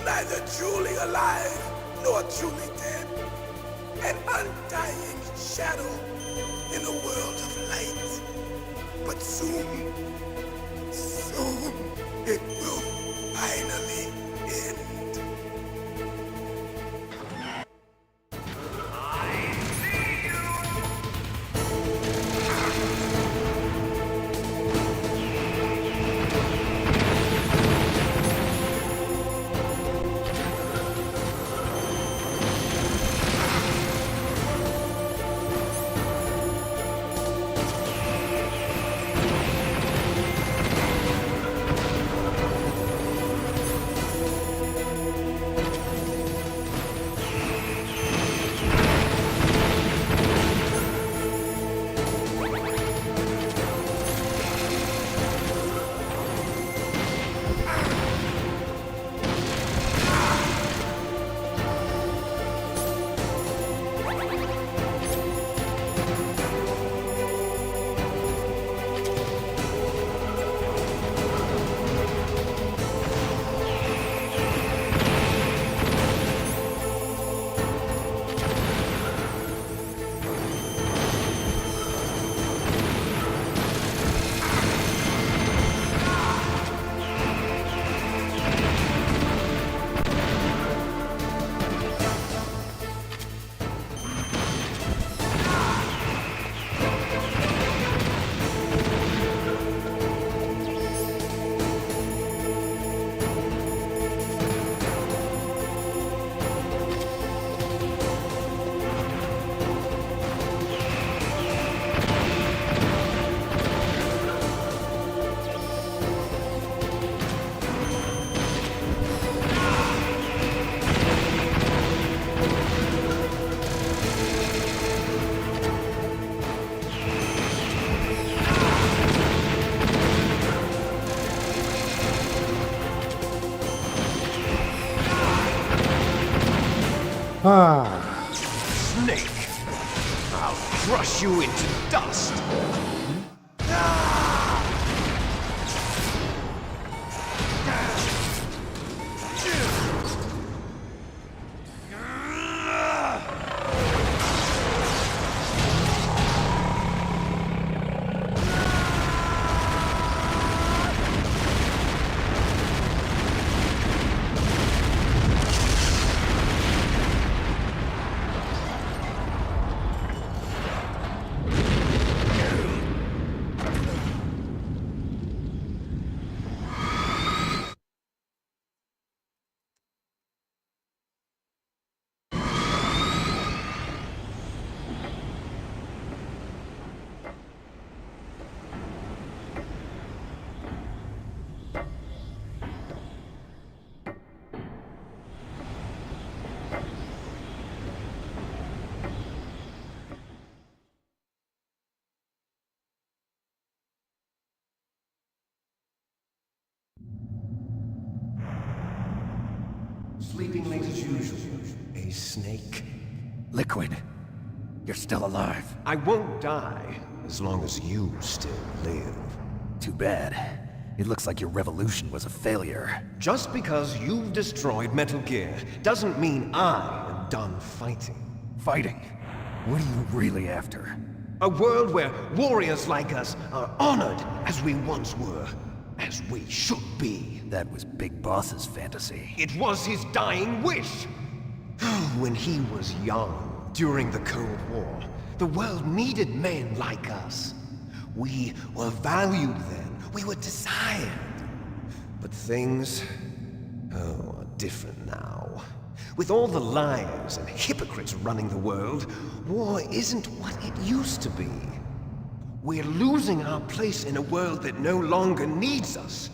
neither truly alive nor truly dead. An undying shadow in a world of light. But soon, soon, it will finally end. Snake! I'll crush you into dust! Sleeping late as usual, a snake. Liquid, you're still alive. I won't die as long as you still live. Too bad. It looks like your revolution was a failure. Just because you've destroyed Metal Gear doesn't mean I am done fighting. Fighting? What are you really after? A world where warriors like us are honored as we once were, as we should be. That was Big Boss's fantasy. It was his dying wish. When he was young, during the Cold War, the world needed men like us. We were valued then. We were desired. But things, are different now. With all the liars and hypocrites running the world, war isn't what it used to be. We're losing our place in a world that no longer needs us.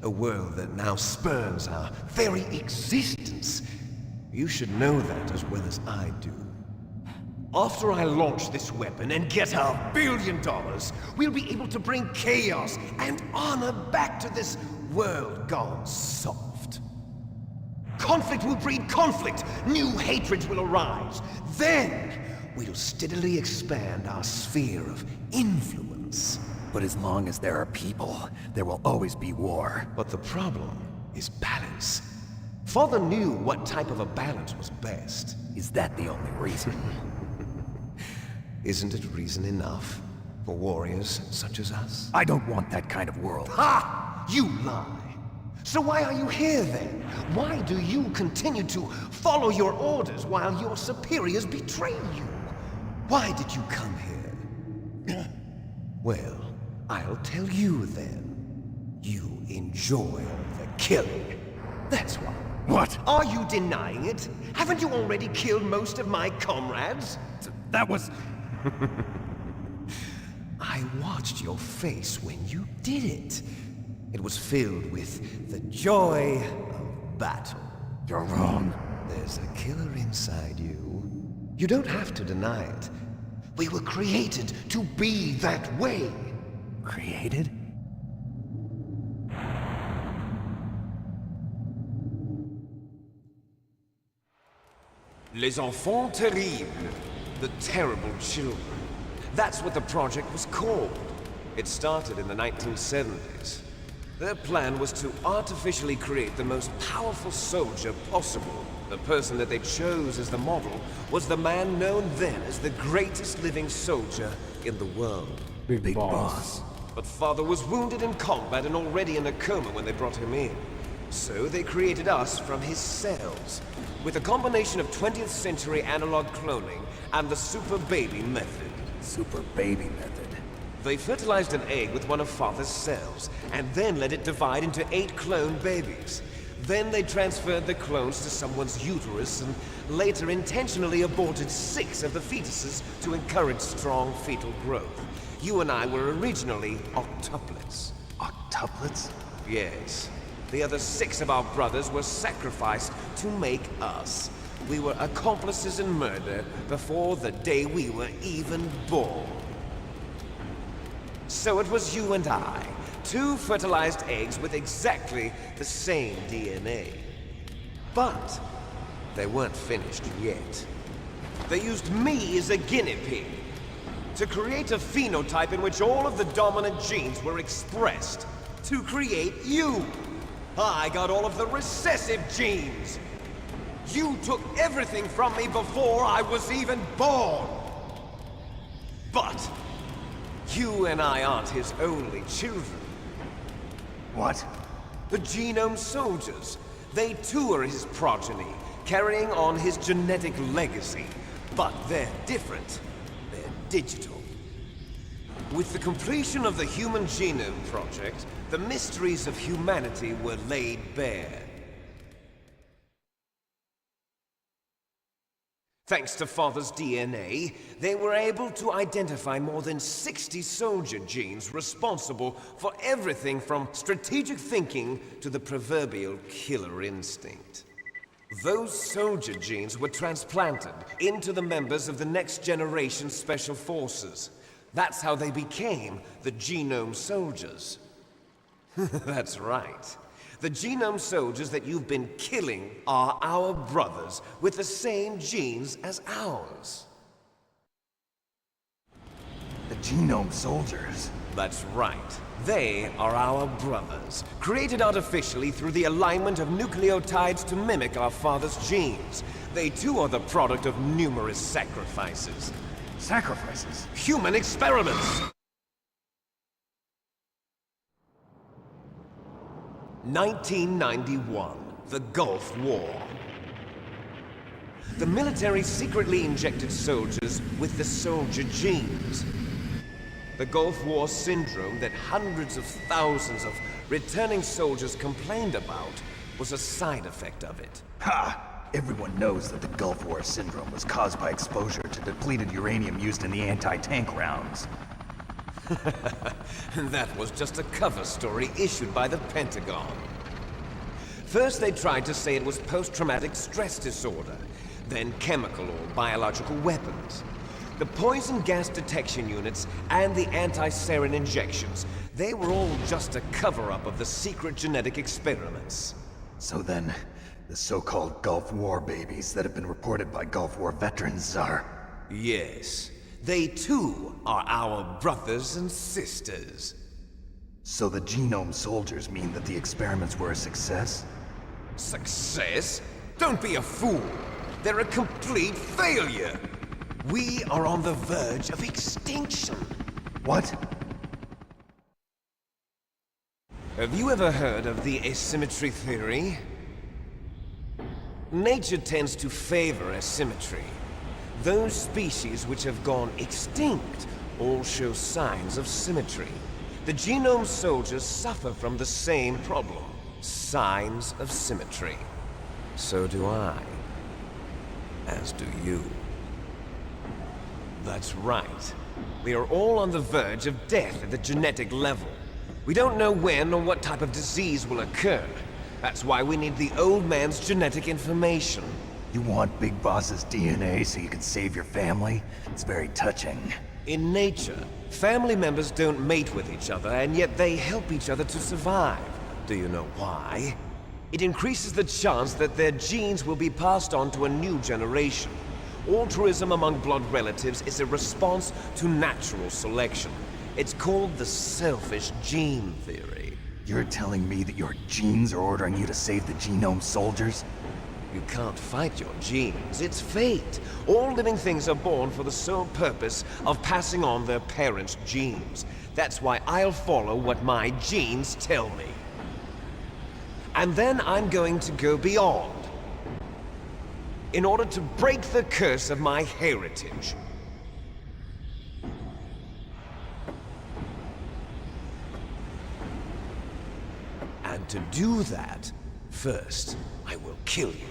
A world that now spurns our very existence. You should know that as well as I do. After I launch this weapon and get our $1 billion, we'll be able to bring chaos and honor back to this world gone soft. Conflict will breed conflict. New hatreds will arise. Then, we'll steadily expand our sphere of influence. But as long as there are people, there will always be war. But the problem is balance. Father knew what type of a balance was best. Is that the only reason? Isn't it reason enough for warriors such as us? I don't want that kind of world. Ha! You lie! So why are you here then? Why do you continue to follow your orders while your superiors betray you? Why did you come here? Well, I'll tell you then. You enjoy the killing. That's why. What? Are you denying it? Haven't you already killed most of my comrades? That was... I watched your face when you did it. It was filled with the joy of battle. You're wrong. There's a killer inside you. You don't have to deny it. We were created to be that way. Created? Les enfants terribles. The terrible children. That's what the project was called. It started in the 1970s. Their plan was to artificially create the most powerful soldier possible. The person that they chose as the model was the man known then as the greatest living soldier in the world. Big boss. But Father was wounded in combat and already in a coma when they brought him in. So they created us from his cells, with a combination of 20th century analog cloning and the super baby method. Super baby method. They fertilized an egg with one of Father's cells, and then let it divide into 8 clone babies. Then they transferred the clones to someone's uterus and later intentionally aborted 6 of the fetuses to encourage strong fetal growth. You and I were originally octuplets. Octuplets? Yes. The other 6 of our brothers were sacrificed to make us. We were accomplices in murder before the day we were even born. So it was you and I, 2 fertilized eggs with exactly the same DNA. But they weren't finished yet. They used me as a guinea pig to create a phenotype in which all of the dominant genes were expressed. To create you! I got all of the recessive genes! You took everything from me before I was even born! But you and I aren't his only children. What? The Genome Soldiers. They too are his progeny, carrying on his genetic legacy. But they're different. They're digital. With the completion of the Human Genome Project, the mysteries of humanity were laid bare. Thanks to Father's DNA, they were able to identify more than 60 soldier genes responsible for everything from strategic thinking to the proverbial killer instinct. Those soldier genes were transplanted into the members of the next generation Special Forces. That's how they became the Genome Soldiers. That's right. The Genome Soldiers that you've been killing are our brothers with the same genes as ours. The Genome Soldiers? That's right. They are our brothers, created artificially through the alignment of nucleotides to mimic our father's genes. They too are the product of numerous sacrifices. Sacrifices? Human experiments! 1991, the Gulf War. The military secretly injected soldiers with the soldier genes. The Gulf War syndrome that hundreds of thousands of returning soldiers complained about was a side effect of it. Ha! Everyone knows that the Gulf War syndrome was caused by exposure to depleted uranium used in the anti-tank rounds. That was just a cover story issued by the Pentagon. First they tried to say it was post-traumatic stress disorder, then chemical or biological weapons. The poison gas detection units and the anti-sarin injections, they were all just a cover-up of the secret genetic experiments. So then, the so-called Gulf War babies that have been reported by Gulf War veterans are... Yes. They too are our brothers and sisters. So the Genome Soldiers mean that the experiments were a success? Success? Don't be a fool. They're a complete failure. We are on the verge of extinction. What? Have you ever heard of the asymmetry theory? Nature tends to favor asymmetry. Those species which have gone extinct all show signs of symmetry. The genome soldiers suffer from the same problem. Signs of symmetry. So do I. As do you. That's right. We are all on the verge of death at the genetic level. We don't know when or what type of disease will occur. That's why we need the old man's genetic information. You want Big Boss's DNA so you can save your family? It's very touching. In nature, family members don't mate with each other, and yet they help each other to survive. Do you know why? It increases the chance that their genes will be passed on to a new generation. Altruism among blood relatives is a response to natural selection. It's called the selfish gene theory. You're telling me that your genes are ordering you to save the genome soldiers? You can't fight your genes. It's fate. All living things are born for the sole purpose of passing on their parents' genes. That's why I'll follow what my genes tell me. And then I'm going to go beyond. In order to break the curse of my heritage. And to do that, first, I will kill you.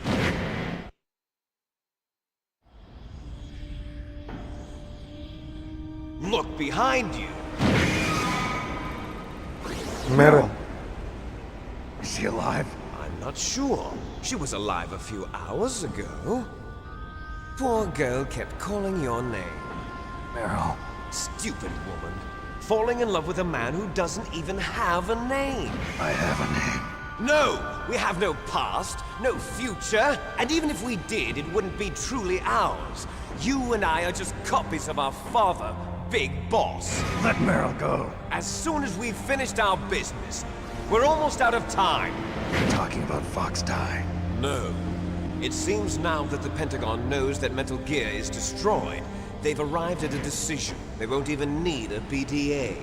Look behind you! Meryl. Is she alive? I'm not sure. She was alive a few hours ago. Poor girl kept calling your name. Meryl. Stupid woman. Falling in love with a man who doesn't even have a name. I have a name. No! We have no past, no future, and even if we did, it wouldn't be truly ours. You and I are just copies of our father, Big Boss. Let Meryl go. As soon as we've finished our business, we're almost out of time. You're talking about Fox Die. No. It seems now that the Pentagon knows that Metal Gear is destroyed, they've arrived at a decision. They won't even need a BDA.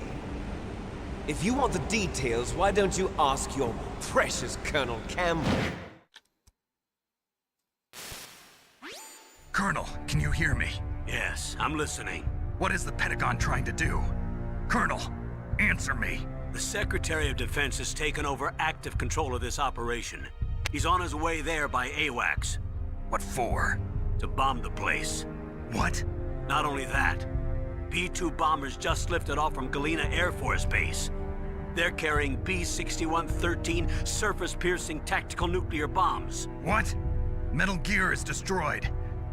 If you want the details, why don't you ask your precious Colonel Campbell? Colonel, can you hear me? Yes, I'm listening. What is the Pentagon trying to do? Colonel, answer me. The Secretary of Defense has taken over active control of this operation. He's on his way there by AWACS. What for? To bomb the place. What? Not only that, B-2 bombers just lifted off from Galena Air Force Base. They're carrying B-6113 surface-piercing tactical nuclear bombs. What? Metal Gear is destroyed.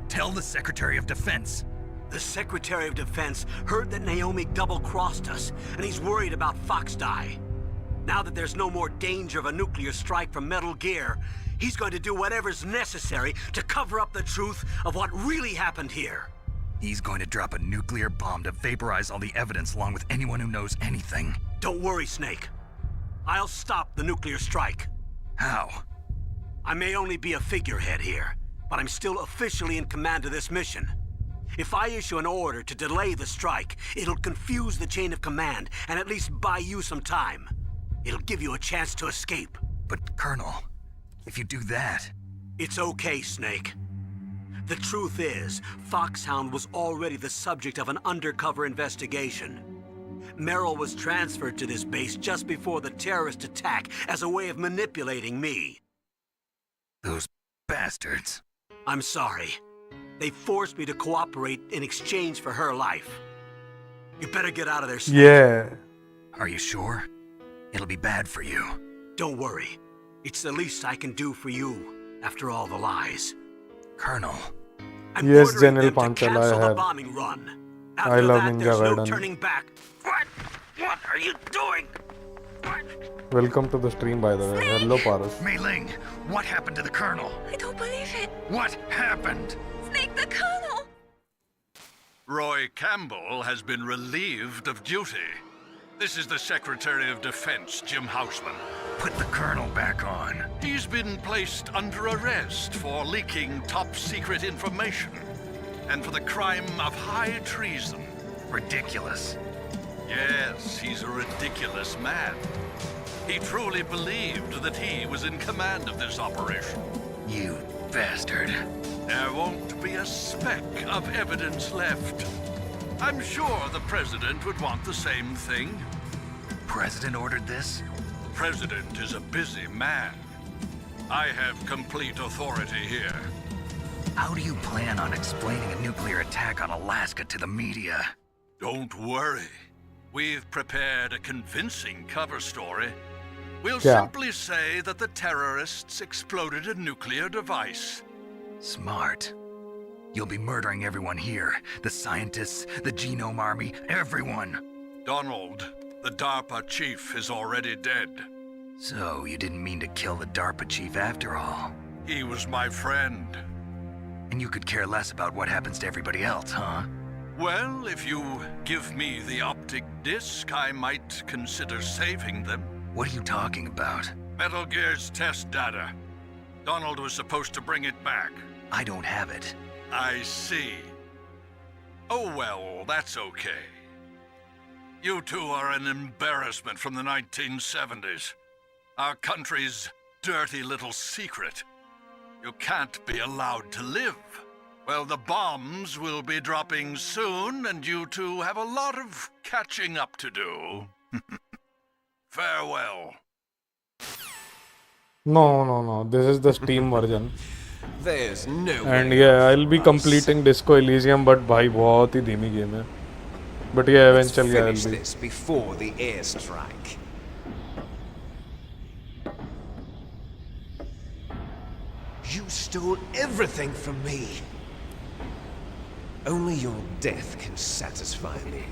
Tell the Secretary of Defense. The Secretary of Defense heard that Naomi double-crossed us, and he's worried about Fox Die. Now that there's no more danger of a nuclear strike from Metal Gear, he's going to do whatever's necessary to cover up the truth of what really happened here. He's going to drop a nuclear bomb to vaporize all the evidence along with anyone who knows anything. Don't worry, Snake. I'll stop the nuclear strike. How? I may only be a figurehead here, but I'm still officially in command of this mission. If I issue an order to delay the strike, it'll confuse the chain of command and at least buy you some time. It'll give you a chance to escape. But, Colonel, if you do that... It's okay, Snake. The truth is, Foxhound was already the subject of an undercover investigation. Merrill was transferred to this base just before the terrorist attack as a way of manipulating me. Those bastards. I'm sorry. They forced me to cooperate in exchange for her life. You better get out of there, Snake. Yeah. Are you sure? It'll be bad for you. Don't worry. It's the least I can do for you, after all the lies. Colonel. I'm Yes, ordering General them to Panchal, cancel I the have. bombing run. I After love that, Ninja there's no Gaiden. turning back. What are you doing? Welcome to the stream, by the way. Hello, Paras. Mei Ling, what happened to the Colonel? I don't believe it. What happened? Snake the Colonel! Roy Campbell has been relieved of duty. This is the Secretary of Defense, Jim Houseman. Put the Colonel back on. He's been placed under arrest for leaking top-secret information and for the crime of high treason. Ridiculous. Yes, he's a ridiculous man. He truly believed that he was in command of this operation. You bastard. There won't be a speck of evidence left. I'm sure the President would want the same thing. President ordered this? The President is a busy man. I have complete authority here. How do you plan on explaining a nuclear attack on Alaska to the media? Don't worry. We've prepared a convincing cover story. We'll Yeah. simply say that the terrorists exploded a nuclear device. Smart. You'll be murdering everyone here. The scientists, the Genome Army, everyone. Donald, the DARPA chief, is already dead. So, you didn't mean to kill the DARPA chief after all. He was my friend. And you could care less about what happens to everybody else, huh? Well, if you give me the optic disc, I might consider saving them. What are you talking about? Metal Gear's test data. Donald was supposed to bring it back. I don't have it. I see. Oh well, that's okay. You two are an embarrassment from the 1970s. Our country's dirty little secret. You can't be allowed to live. Well, the bombs will be dropping soon, and you two have a lot of catching up to do. Farewell. No. This is the Steam version. There's no And way yeah, I'll be us. completing Disco Elysium, but भाई बहुत ही धीमी game है. But yeah, Let's eventually I'll finish be. this before the airstrike. You stole everything from me. Only your death can satisfy me.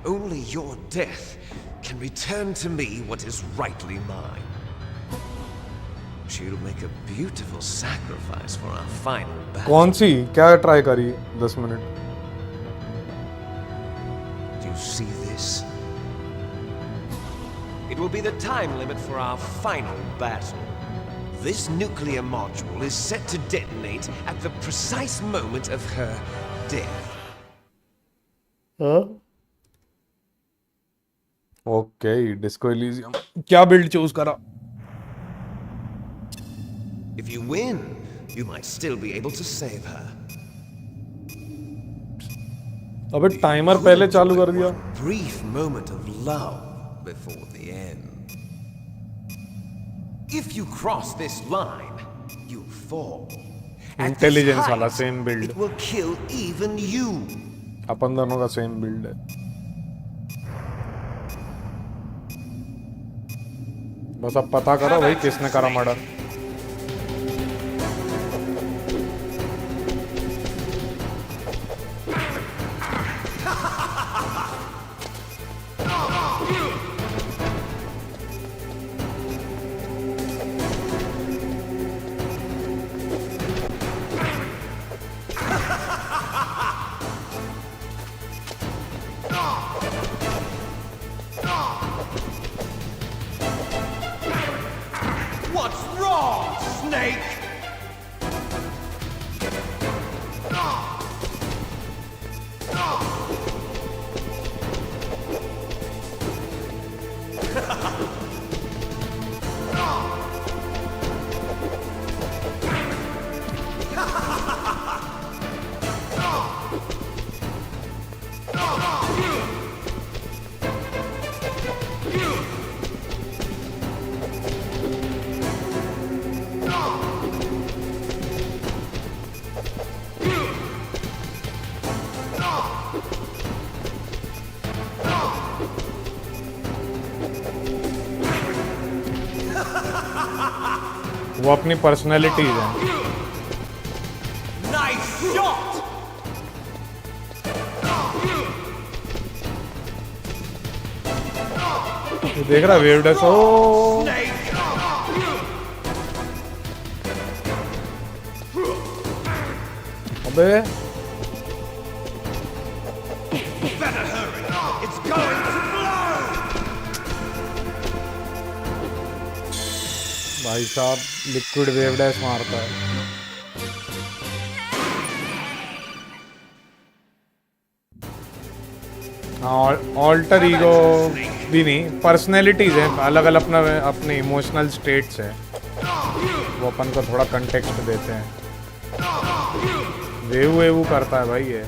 Only your death can return to me what is rightly mine. She'll make a beautiful sacrifice for our final battle. कौन सी क्या try करी 10 minute? Do you see this? It will be the time limit for our final battle. This nuclear module is set to detonate at the precise moment of her death. Huh? Okay, Disco Elysium. क्या build choose करा? If you win, you might still be able to save her. अबे timer पहले चालू कर दिया. Brief moment of love before the end. If you cross this line, you fall. At this Intelligence वाला height, same build. it will kill even you. अपन दोनों का same build है. बस अब पता करो भाई किसने करा मर्डर. What's wrong, Snake? वो अपनी पर्सनैलिटी है. Nice shot! देख रहा वेवडेस ओ Snake! अबे Better hurry! It's going to blow! भाई साहब लिक्विड वेव डैश मारता है। हाँ, ऑल्टर ईगो भी नहीं, पर्सनैलिटीज हैं अलग अलग, अपना अपने इमोशनल स्टेट्स हैं, वो अपन को थोड़ा कंटेक्स्ट देते हैं। वेव वेव करता है भाई ये।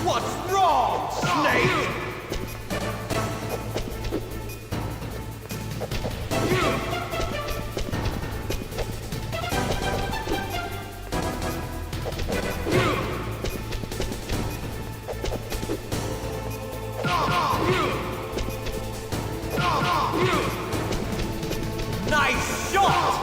What's wrong, Snake? Nice shot!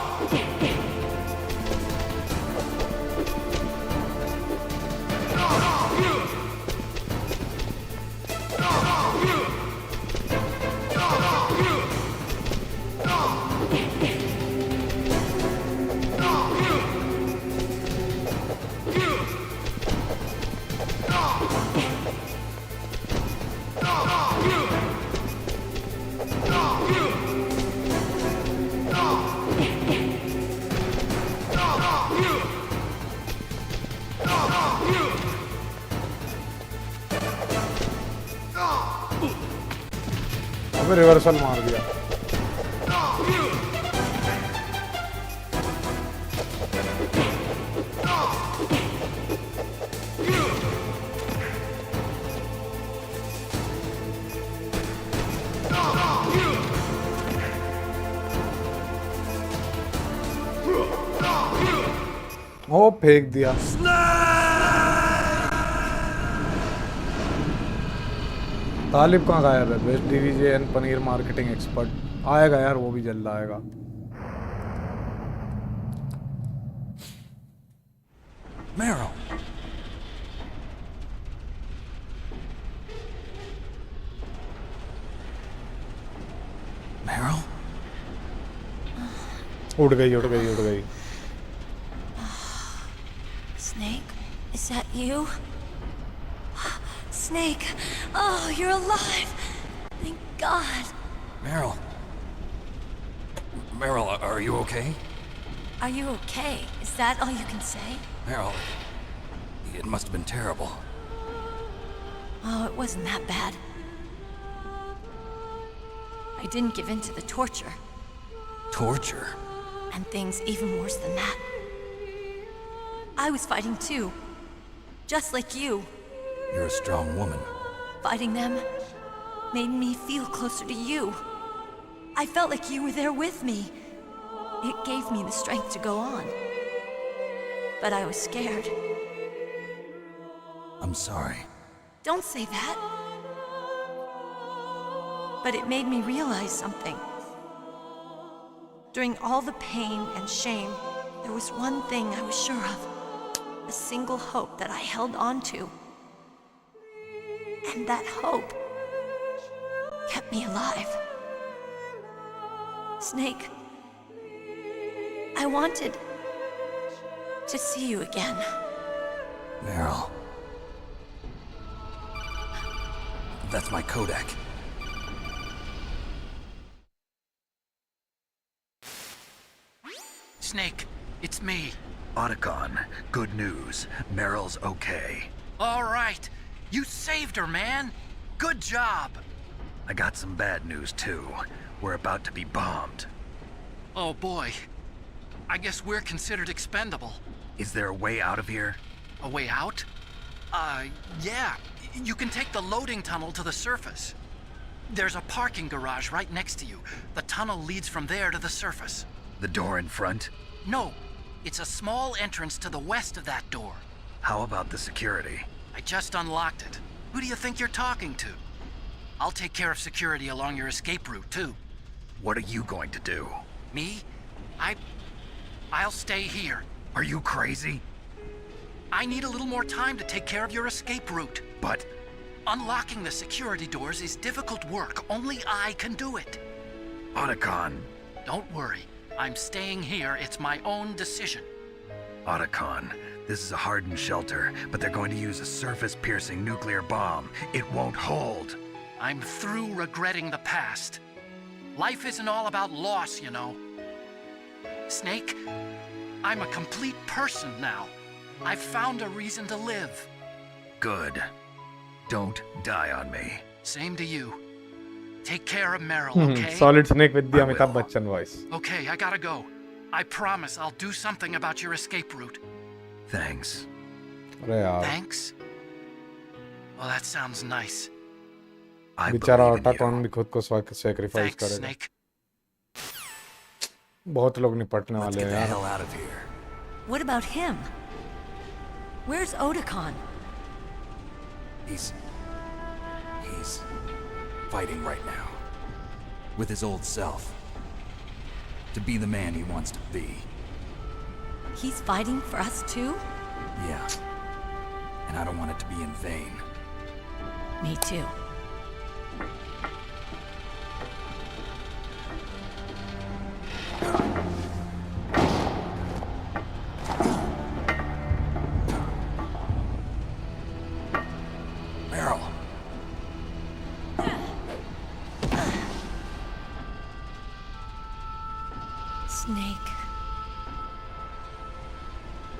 अबे रिवर्सल मार दिया। ओ फेंक दिया। तालिब कहाँ गायब है? Best DVJ and paneer marketing expert आएगा यार, वो भी जल्द आएगा। Meryl. Meryl? उड़ गई उड़ गई उड़ गई। Snake, is that you? Snake, oh, you're alive. Thank God. Meryl. Meryl, are you okay? Are you okay? Is that all you can say? Meryl, it must have been terrible. Oh, it wasn't that bad. I didn't give in to the torture. Torture? And things even worse than that. I was fighting too. Just like you. You're a strong woman. Fighting them made me feel closer to you. I felt like you were there with me. It gave me the strength to go on. But I was scared. I'm sorry. Don't say that. But it made me realize something. During all the pain and shame, there was one thing I was sure of. A single hope that I held on to. And that hope kept me alive. Snake, I wanted to see you again. Meryl. That's my Kodak. Snake, it's me. Otacon, good news. Meryl's okay. All right. You saved her, man. Good job. I got some bad news, too. We're about to be bombed. Oh, boy. I guess we're considered expendable. Is there a way out of here? A way out? Yeah. You can take the loading tunnel to the surface. There's a parking garage right next to you. The tunnel leads from there to the surface. The door in front? No. It's a small entrance to the west of that door. How about the security? I just unlocked it. Who do you think you're talking to? I'll take care of security along your escape route, too. What are you going to do? Me? I'll stay here. Are you crazy? I need a little more time to take care of your escape route. But unlocking the security doors is difficult work. Only I can do it. Otacon. Don't worry. I'm staying here. It's my own decision. Otacon, This is a hardened shelter, but they're going to use a surface-piercing nuclear bomb. It won't hold. I'm through regretting the past. Life isn't all about loss, you know. Snake, I'm a complete person now. I've found a reason to live. Good. Don't die on me. Same to you. Take care of Meryl, okay? Solid Snake with the Amitabh Bachchan voice. Okay, I gotta go. I promise I'll do something about your escape route. Thanks. अरे यार Thanks? Well, that sounds nice. I बेचारा believe in ऑटाकॉन you. भी खुद को sacrifice Thanks, करेगा. Snake. बहुत लोग निपटने Let's वाले get हैं the यार. hell out of here. What about him? Where's Otakon? He's fighting right now. With his old self. To be the man he wants to be. He's fighting for us too? Yeah. And I don't want it to be in vain. Me too. Meryl. Snake.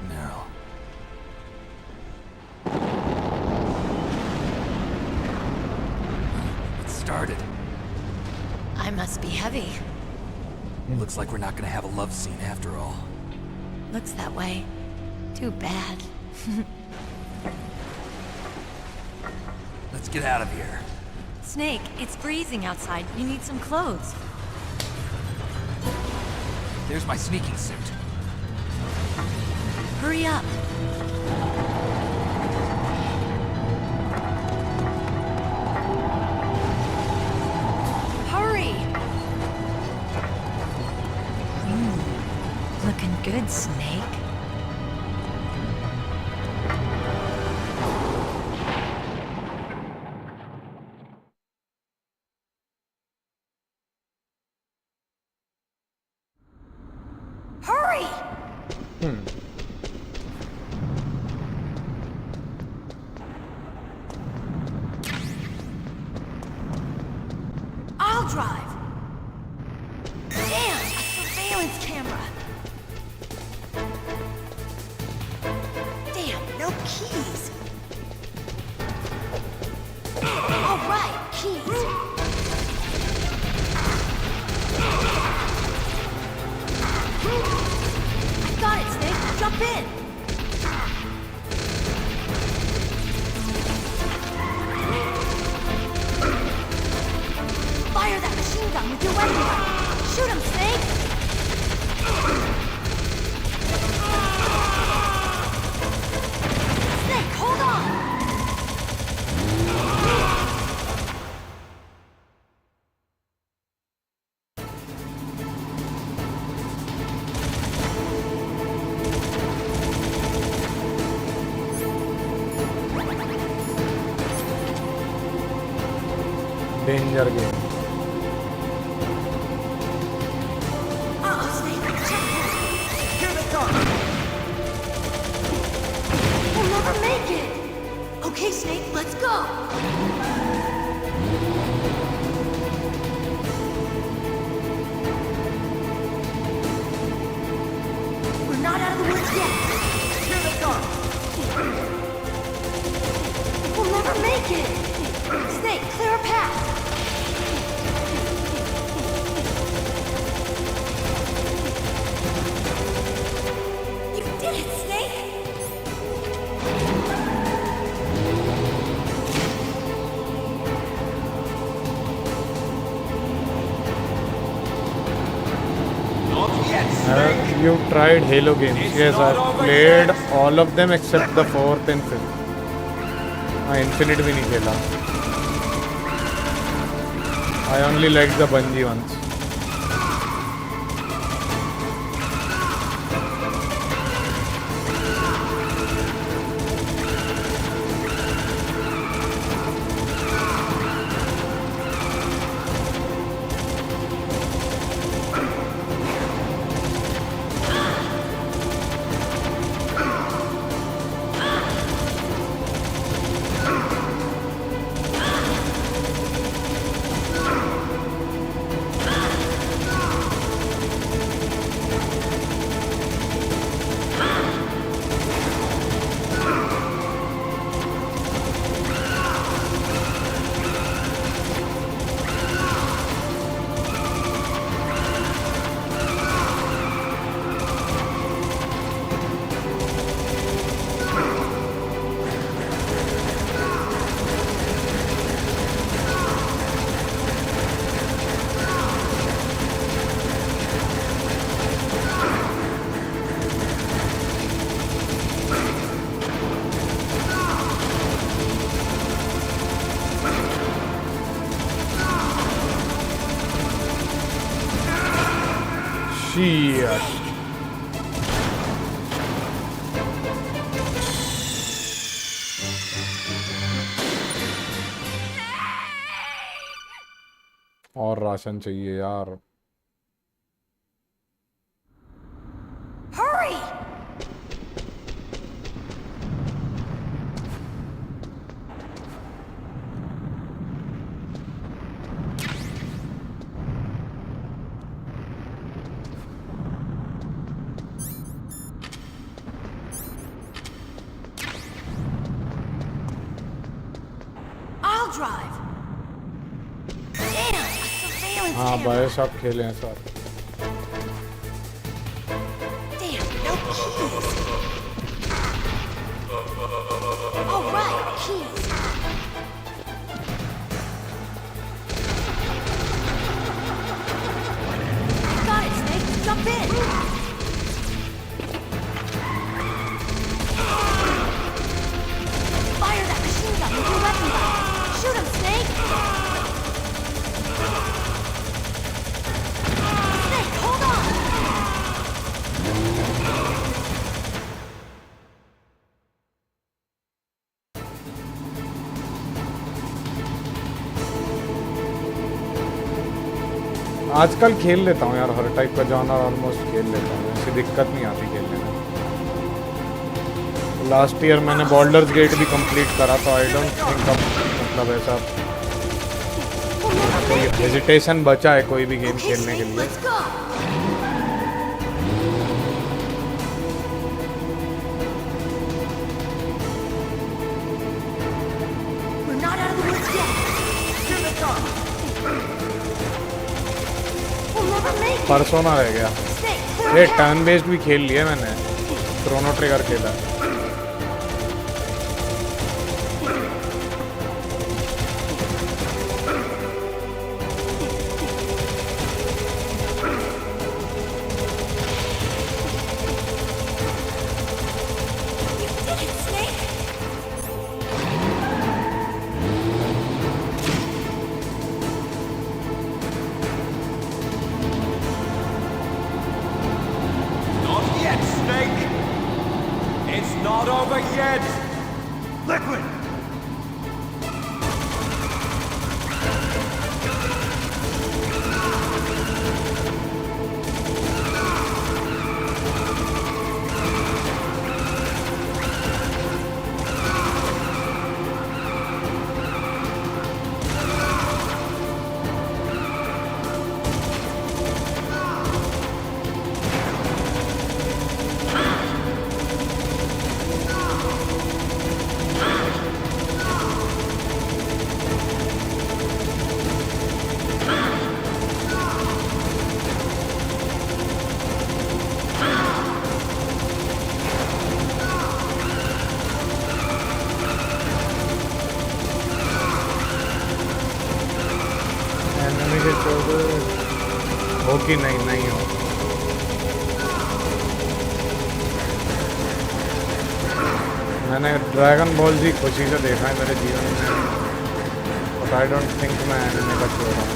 Meryl. It started. I must be heavy. Looks like we're not gonna have a love scene after all. Looks that way. Too bad. Let's get out of here. Snake, it's freezing outside. You need some clothes. There's my sneaking suit. Hurry up. Hurry! Looking good, Snake. Hurry! I'll drive. Damn, a surveillance camera. Damn, no keys. All right, keys. I got it, Snake. Jump in. Fire that machine gun with your weapon. Shoot him, Snake. Snake, hold on. Danger game. Uh-oh, Snake. Check this. Here they come! We'll never make it. Okay, Snake, let's go. We're not out of the woods yet. Here they come! We'll never make it. Snake, clear a path. You did it, Snake. You tried Halo games. Yes, I've played all of them except the 4th and 5th. हाँ, Infinite भी नहीं खेला. I only liked the Bungie ones. Shit. और ration चाहिए यार. Hurry! I'll drive. Damn, a surveillance हाँ camera. भाई सब खेले हैं sir. Damn, no keys. All right, keys. Got it, Snake. Jump in. Fire that machine gun with your weapon gun. Shoot him, Snake. Snake, hold on. आजकल खेल लेता हूँ यार, हर टाइप का जॉनर ऑलमोस्ट खेल लेता हूँ, ऐसी दिक्कत नहीं आती खेलने में. लास्ट ईयर मैंने बॉर्डर्स गेट भी कंप्लीट करा, तो आई डोंट थिंक अब मतलब ऐसा कोई हेजिटेशन बचा है कोई भी गेम खेलने के लिए. Let's go. We're not out of the woods yet. Here they come. We'll never make it. Persona रह गया. Snake, clear ये the path. टर्न बेस्ड भी खेल लिया मैंने, क्रोनो ट्रिगर खेला. You did it, Snake. Not yet, Snake! It's not over yet! Liquid! Enemy के चौदह हो कि नहीं हो. मैंने ड्रैगन बॉल जी खुशी से देखा है मेरे जीवन में, बट आई डोंट थिंक मैं एनिमे का छोड़ रहा हूँ.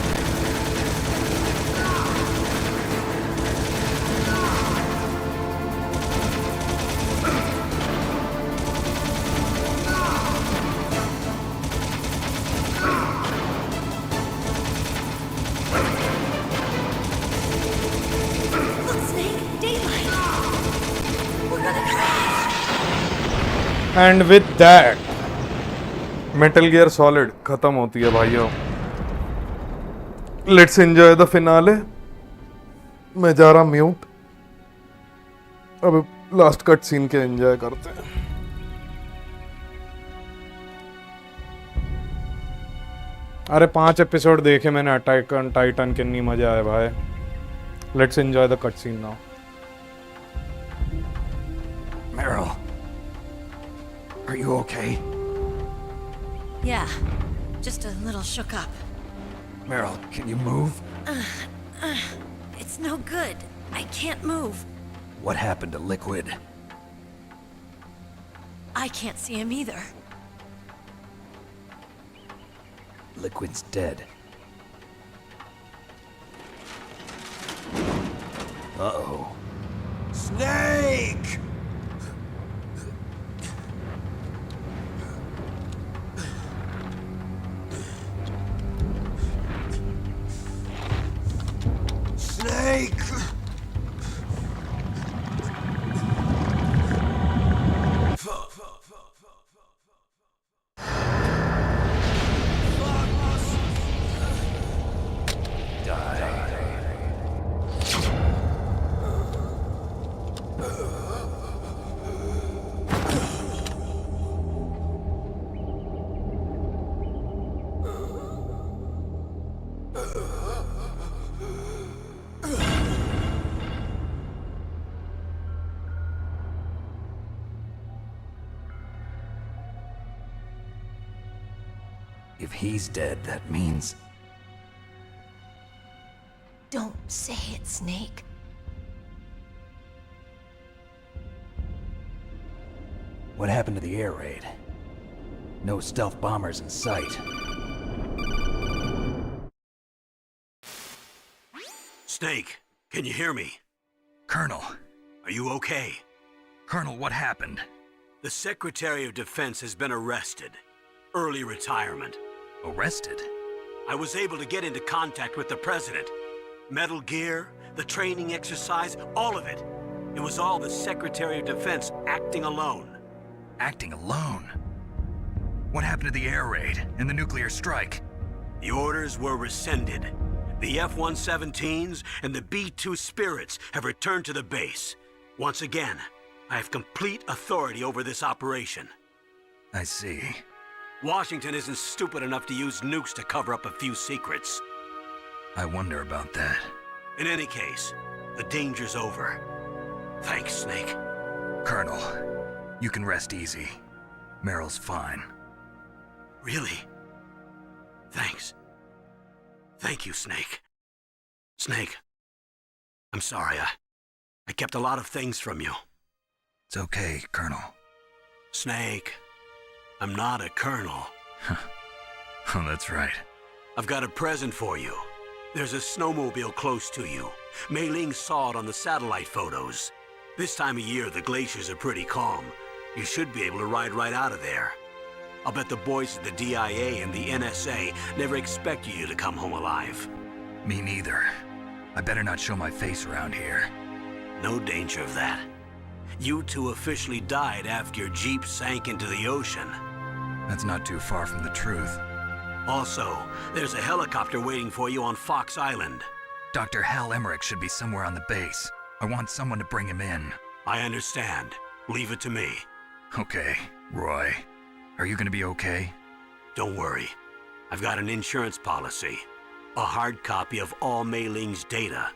Look, Snake, daylight. We're gonna crash. And with that metal Gear solid खत्म होती है भाइयों. Let's enjoy the finale. मैं जा रहा म्यूट. अब लास्ट कट सीन के एंजॉय करते हैं. अरे 5 एपिसोड देखे मैंने अटैक ऑन टाइटन, कितनी मजा आया भाई. Let's enjoy the cut scene now. Meryl. Are you okay? Yeah, just a little shook up. Meryl, can you move? It's no good. I can't move. What happened to Liquid? I can't see him either. Liquid's dead. Uh-oh. Snake! Snake! If he's dead, that means... Don't say it, Snake. What happened to the air raid? No stealth bombers in sight. Snake, can you hear me? Colonel. Are you okay? Colonel, what happened? The Secretary of Defense has been arrested. Early retirement. Arrested? I was able to get into contact with the President. Metal Gear, the training exercise, all of it. It was all the Secretary of Defense acting alone. Acting alone? What happened to the air raid and the nuclear strike? The orders were rescinded. The F-117s and the B-2 Spirits have returned to the base. Once again, I have complete authority over this operation. I see. Washington isn't stupid enough to use nukes to cover up a few secrets. I wonder about that. In any case, the danger's over. Thanks, Snake. Colonel, you can rest easy. Meryl's fine. Really? Thanks. Thank you, Snake. Snake, I'm sorry. I kept a lot of things from you. It's okay, Colonel. Snake, I'm not a colonel. Oh, that's right. I've got a present for you. There's a snowmobile close to you. Mei Ling saw it on the satellite photos. This time of year, the glaciers are pretty calm. You should be able to ride right out of there. I'll bet the boys at the DIA and the NSA never expected you to come home alive. Me neither. I better not show my face around here. No danger of that. You two officially died after your Jeep sank into the ocean. That's not too far from the truth. Also, there's a helicopter waiting for you on Fox Island. Dr. Hal Emmerich should be somewhere on the base. I want someone to bring him in. I understand. Leave it to me. Okay, Roy. Are you gonna be okay? Don't worry. I've got an insurance policy. A hard copy of all Mei Ling's data.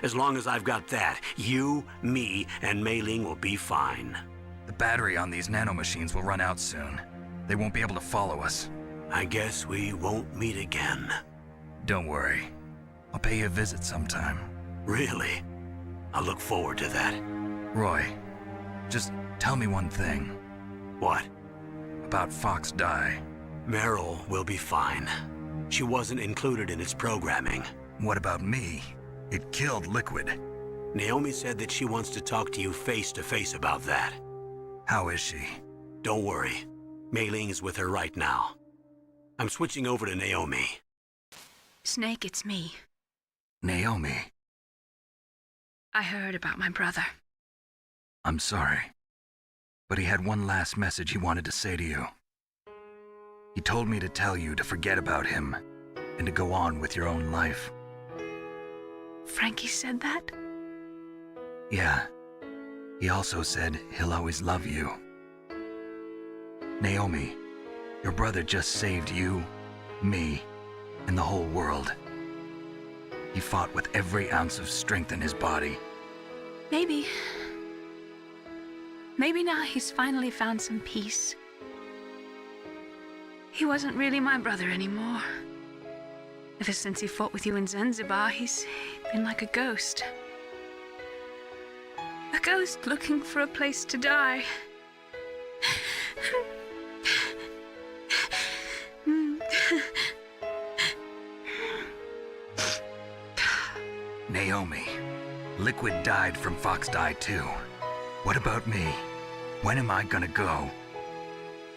As long as I've got that, you, me, and Mei Ling will be fine. The battery on these nanomachines will run out soon. They won't be able to follow us. I guess we won't meet again. Don't worry. I'll pay you a visit sometime. Really? I look forward to that. Roy, just tell me one thing. What? About Fox Die. Meryl will be fine. She wasn't included in its programming. What about me? It killed Liquid. Naomi said that she wants to talk to you face to face about that. How is she? Don't worry. Mei Ling is with her right now. I'm switching over to Naomi. Snake, it's me. Naomi. I heard about my brother. I'm sorry. But he had one last message he wanted to say to you. He told me to tell you to forget about him and to go on with your own life. Frankie said that? Yeah. He also said he'll always love you. Naomi, your brother just saved you, me, and the whole world. He fought with every ounce of strength in his body. Maybe. Maybe now he's finally found some peace. He wasn't really my brother anymore. Ever since he fought with you in Zanzibar, he's been like a ghost. A ghost looking for a place to die. Naomi, Liquid died from Fox Die too. What about me? When am I gonna go?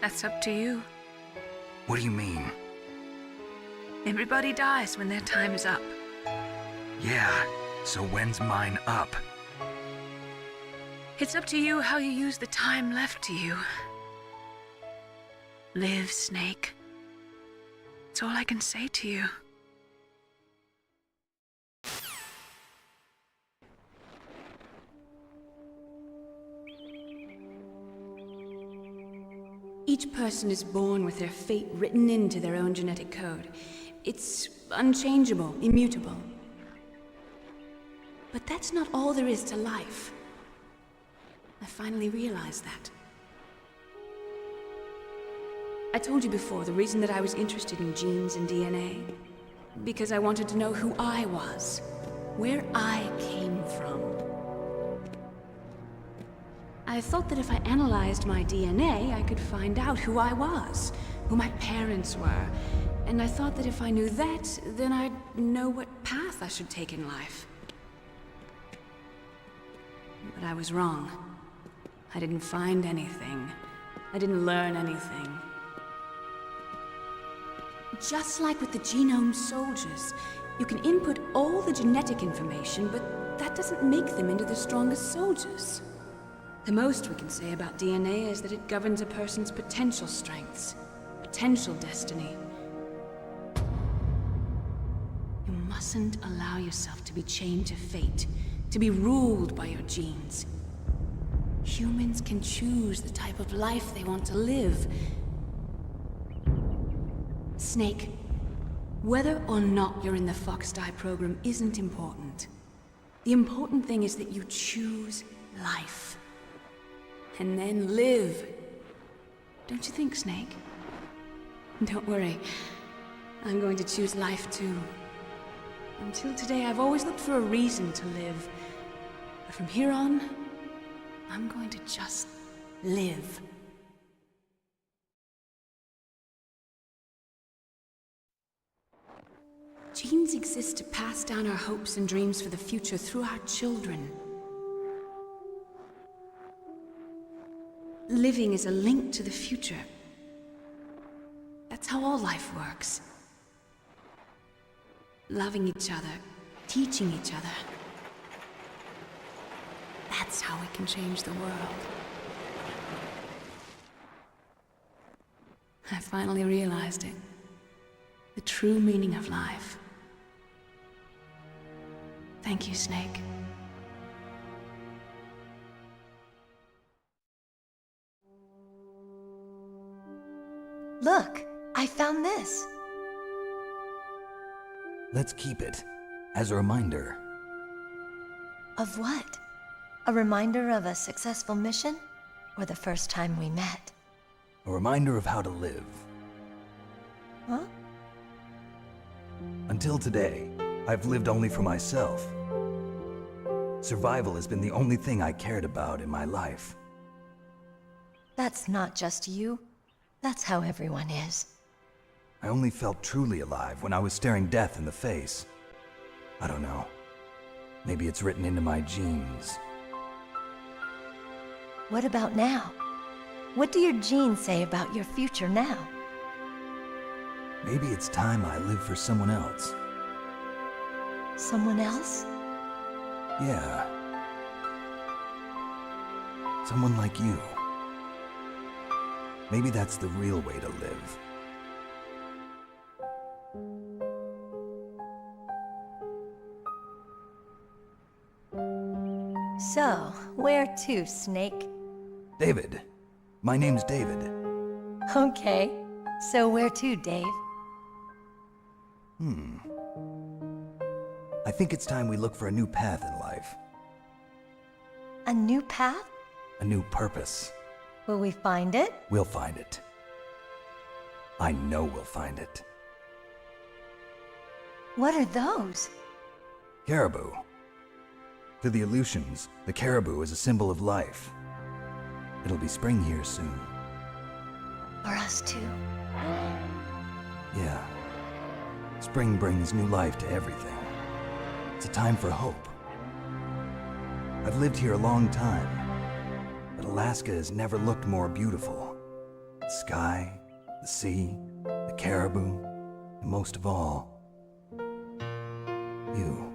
That's up to you. What do you mean? Everybody dies when their time is up. Yeah, so when's mine up? It's up to you how you use the time left to you. Live, Snake. That's all I can say to you. Each person is born with their fate written into their own genetic code. It's unchangeable, immutable. But that's not all there is to life. I finally realized that. I told you before the reason that I was interested in genes and DNA. Because I wanted to know who I was, where I came from. I thought that if I analyzed my DNA, I could find out who I was, who my parents were. And I thought that if I knew that, then I'd know what path I should take in life. But I was wrong. I didn't find anything. I didn't learn anything. Just like with the genome soldiers, you can input all the genetic information, but that doesn't make them into the strongest soldiers. The most we can say about DNA is that it governs a person's potential strengths, potential destiny. You mustn't allow yourself to be chained to fate, to be ruled by your genes. Humans can choose the type of life they want to live. Snake, whether or not you're in the Fox Die program isn't important. The important thing is that you choose life. And then live. Don't you think, Snake? Don't worry. I'm going to choose life too. Until today, I've always looked for a reason to live. But from here on, I'm going to just live. Genes exist to pass down our hopes and dreams for the future through our children. Living is a link to the future. That's how all life works. Loving each other, teaching each other. That's how we can change the world. I finally realized it. The true meaning of life. Thank you, Snake. Look, I found this. Let's keep it as a reminder. Of what? A reminder of a successful mission? Or the first time we met? A reminder of how to live. Huh? Until today, I've lived only for myself. Survival has been the only thing I cared about in my life. That's not just you. That's how everyone is. I only felt truly alive when I was staring death in the face. I don't know. Maybe it's written into my genes. What about now? What do your genes say about your future now? Maybe it's time I live for someone else. Someone else? Yeah. Someone like you. Maybe that's the real way to live. So, where to, Snake? David. My name's David. Okay. So where to, Dave? I think it's time we look for a new path in life. A new path? A new purpose. Will we find it? We'll find it. I know we'll find it. What are those? Caribou. To the Aleutians, the caribou is a symbol of life. It'll be spring here soon. For us too. Yeah. Spring brings new life to everything. It's a time for hope. I've lived here a long time, but Alaska has never looked more beautiful. The sky, the sea, the caribou, and most of all, you.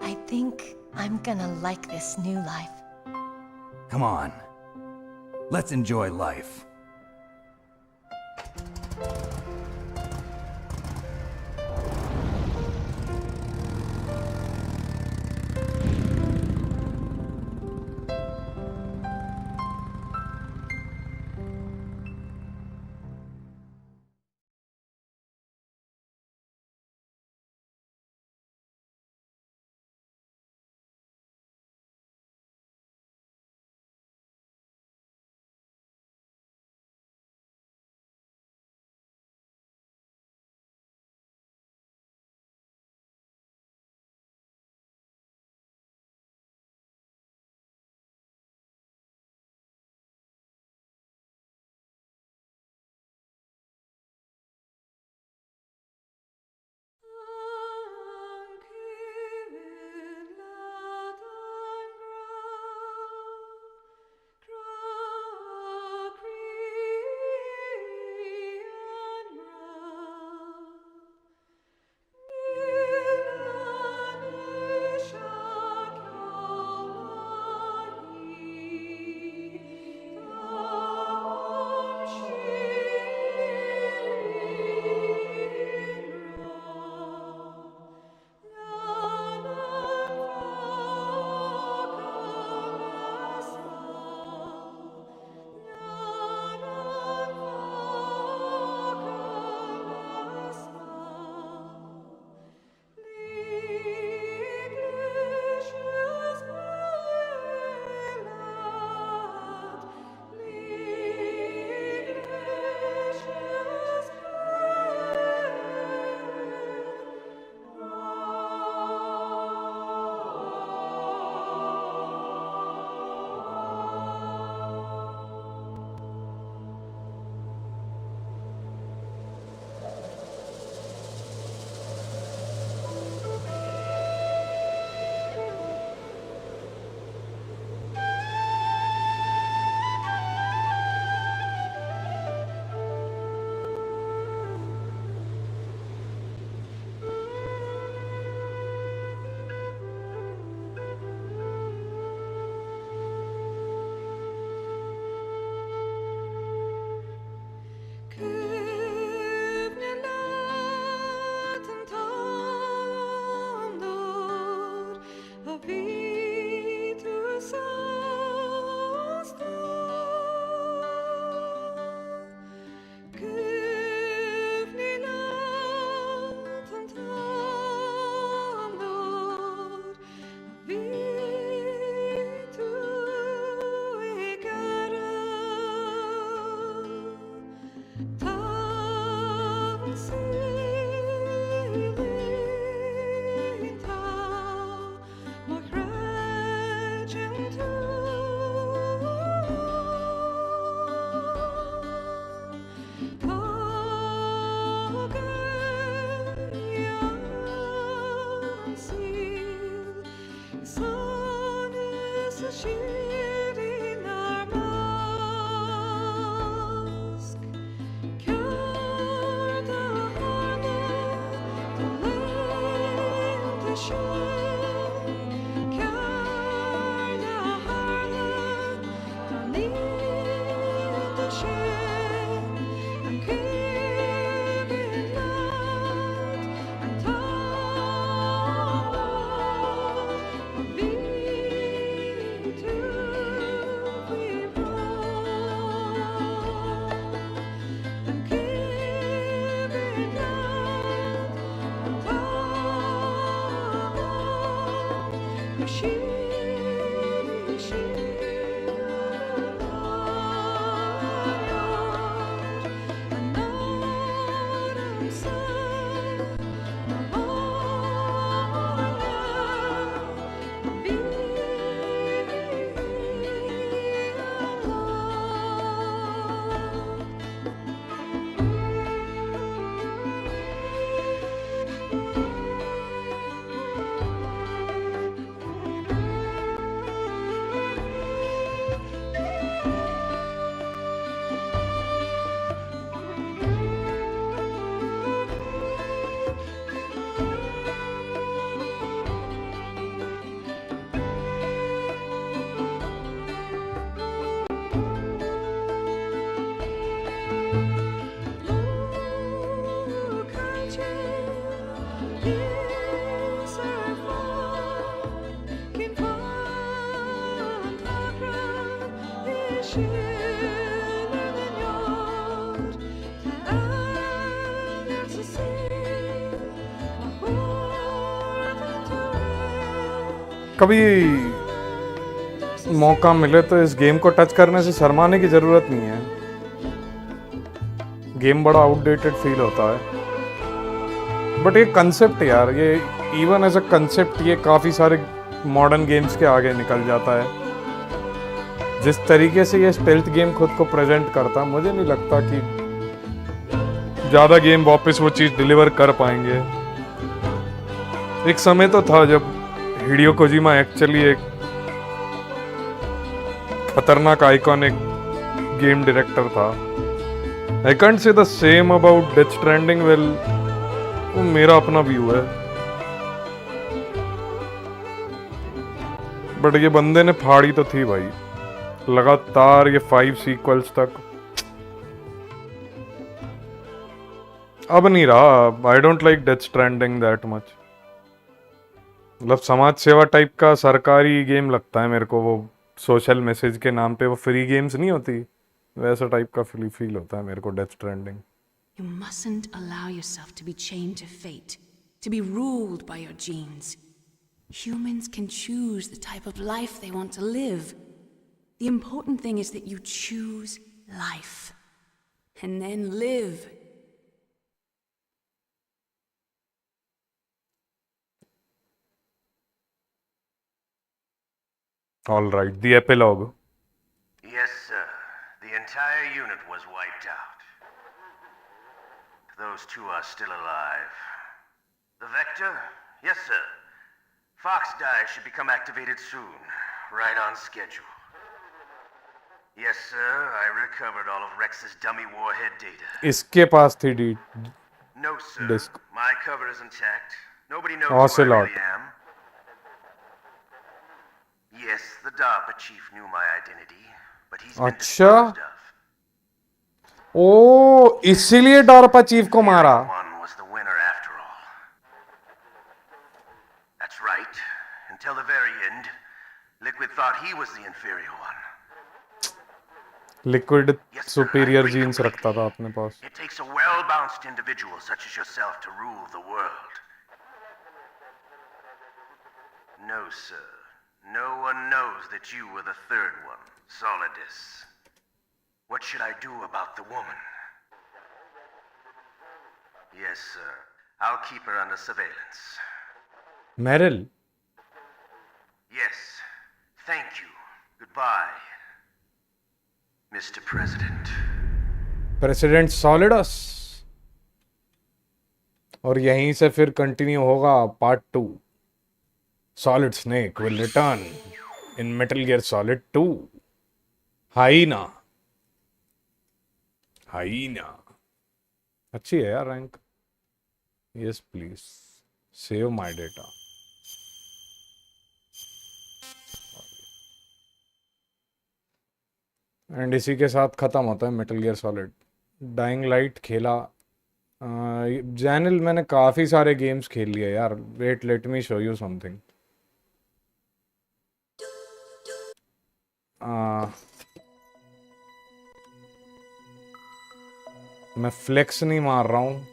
I think I'm gonna like this new life. Come on. Let's enjoy life. कभी मौका मिले तो इस game को touch करने से शर्माने की जरूरत नहीं है। गेम बड़ा आउटडेटेड फील होता है, बट ये कंसेप्ट यार, ये इवन एज अ कंसेप्ट ये काफ़ी सारे मॉडर्न गेम्स के आगे निकल जाता है। जिस तरीके से ये स्टेल्थ गेम खुद को प्रेजेंट करता, मुझे नहीं लगता कि ज़्यादा गेम वापस वो चीज़ डिलीवर कर पाएंगे। एक समय तो था जब हिडियो कोजिमा एक्चुअली एक खतरनाक आइकॉनिक गेम डायरेक्टर था। I can't say the same about death stranding, well वो मेरा अपना व्यू है, बट ये बंदे ने फाड़ी तो थी भाई, लगातार ये 5 सीक्वल्स तक। अब नहीं रहा। I don't like death stranding that much. मतलब समाज सेवा टाइप का सरकारी गेम लगता है मेरे को, वो सोशल मैसेज के नाम पे वो फ्री गेम्स नहीं होती, वैसा टाइप का फील होता है मेरे को death stranding. You mustn't allow yourself to be chained to fate, to be ruled by your genes. Humans can choose the type of life they want to live. The important thing is that you choose life. And then live. All right, the epilogue. Yes, sir. The entire unit was wiped out. Those two are still alive. The Vector? Yes, sir. Fox Die should become activated soon. Right on schedule. Yes, sir. I recovered all of Rex's dummy warhead data. इसके पास थी No, sir. Disc. My cover is intact. Nobody knows who I Ocelot. really am. Yes, the DARPA chief knew my identity, but he's been अच्छा, disposed of. ओ इसीलिए DARPA chief को मारा। One was the winner after all. That's right. Until the very end, Liquid thought he was the inferior one. Liquid superior genes रखता था अपने पास। It takes a well-balanced individual such as yourself to rule the world. No, sir. No one knows that you were the third one, Solidus. What should I do about the woman? Yes, sir. I'll keep her under surveillance. Meryl. Yes. Thank you. Goodbye, Mr. President. President solids. और यहीं से फिर continue होगा part 2। Solid Snake will return in Metal Gear Solid 2. Hyena. अच्छी है यार rank. Yes please. Save my data. And इसी के साथ ख़त्म होता है Metal Gear Solid. Dying Light खेला, जैनल मैंने काफ़ी सारे गेम्स खेल लिए यार। Wait, let me show you something. मैं फ्लेक्स नहीं मार रहा हूँ,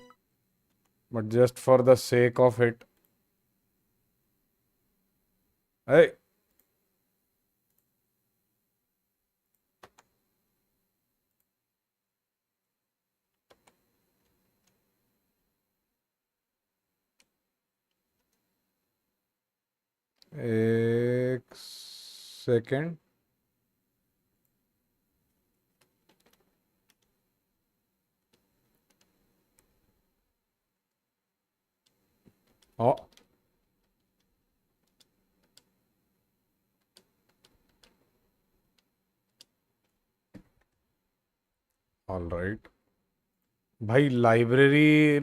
but just for the sake of it. एक सेकेंड। Oh. All right. भाई library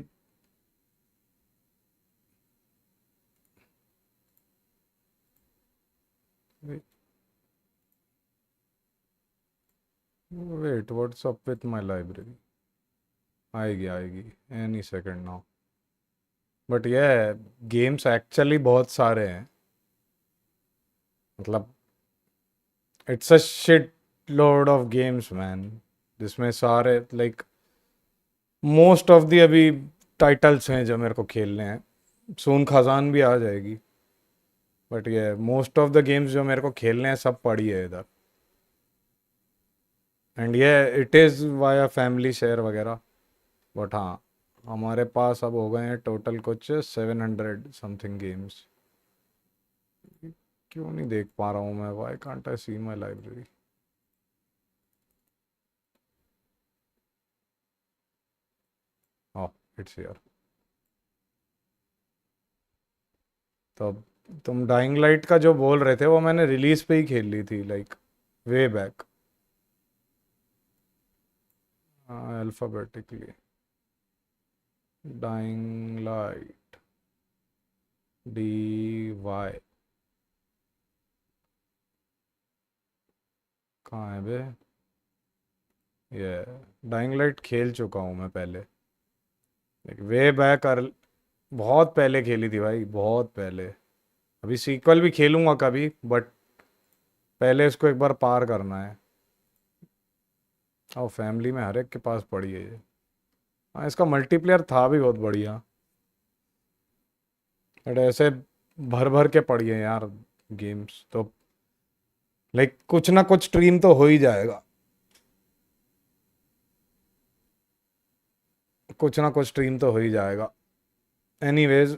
wait, what's up with my library? आएगी एनी सेकंड नाउ। बट ये गेम्स एक्चुअली बहुत सारे हैं, मतलब it's a shit load of games man, जिसमें सारे लाइक मोस्ट ऑफ दी अभी टाइटल्स हैं जो मेरे को खेलने हैं। सून खजान भी आ जाएगी, बट ये मोस्ट ऑफ द गेम्स जो मेरे को खेलने हैं सब पड़ी है इधर, एंड ये it is via family share वगैरह। बट हाँ, हमारे पास अब हो गए हैं टोटल कुछ 700 समथिंग गेम्स। क्यों नहीं देख पा रहा हूँ मैं? Why can't I see my library? It's here. तो तुम डाइंग लाइट का जो बोल रहे थे वो मैंने रिलीज पे ही खेल ली थी, like way back, alphabetically. Dying Light, DY, कहाँ है बे? ये डाइंग लाइट खेल चुका हूँ मैं पहले, वे बैक, बहुत पहले खेली थी भाई, बहुत पहले। अभी सीक्वल भी खेलूंगा कभी, बट पहले इसको एक बार पार करना है। और फैमिली में हर एक के पास पड़ी है ये। हाँ, इसका मल्टीप्लेयर था भी बहुत बढ़िया, बट ऐसे भर भर के पड़ी है यार गेम्स, तो लाइक कुछ ना कुछ स्ट्रीम तो हो ही जाएगा, कुछ ना कुछ स्ट्रीम तो हो ही जाएगा। एनीवेज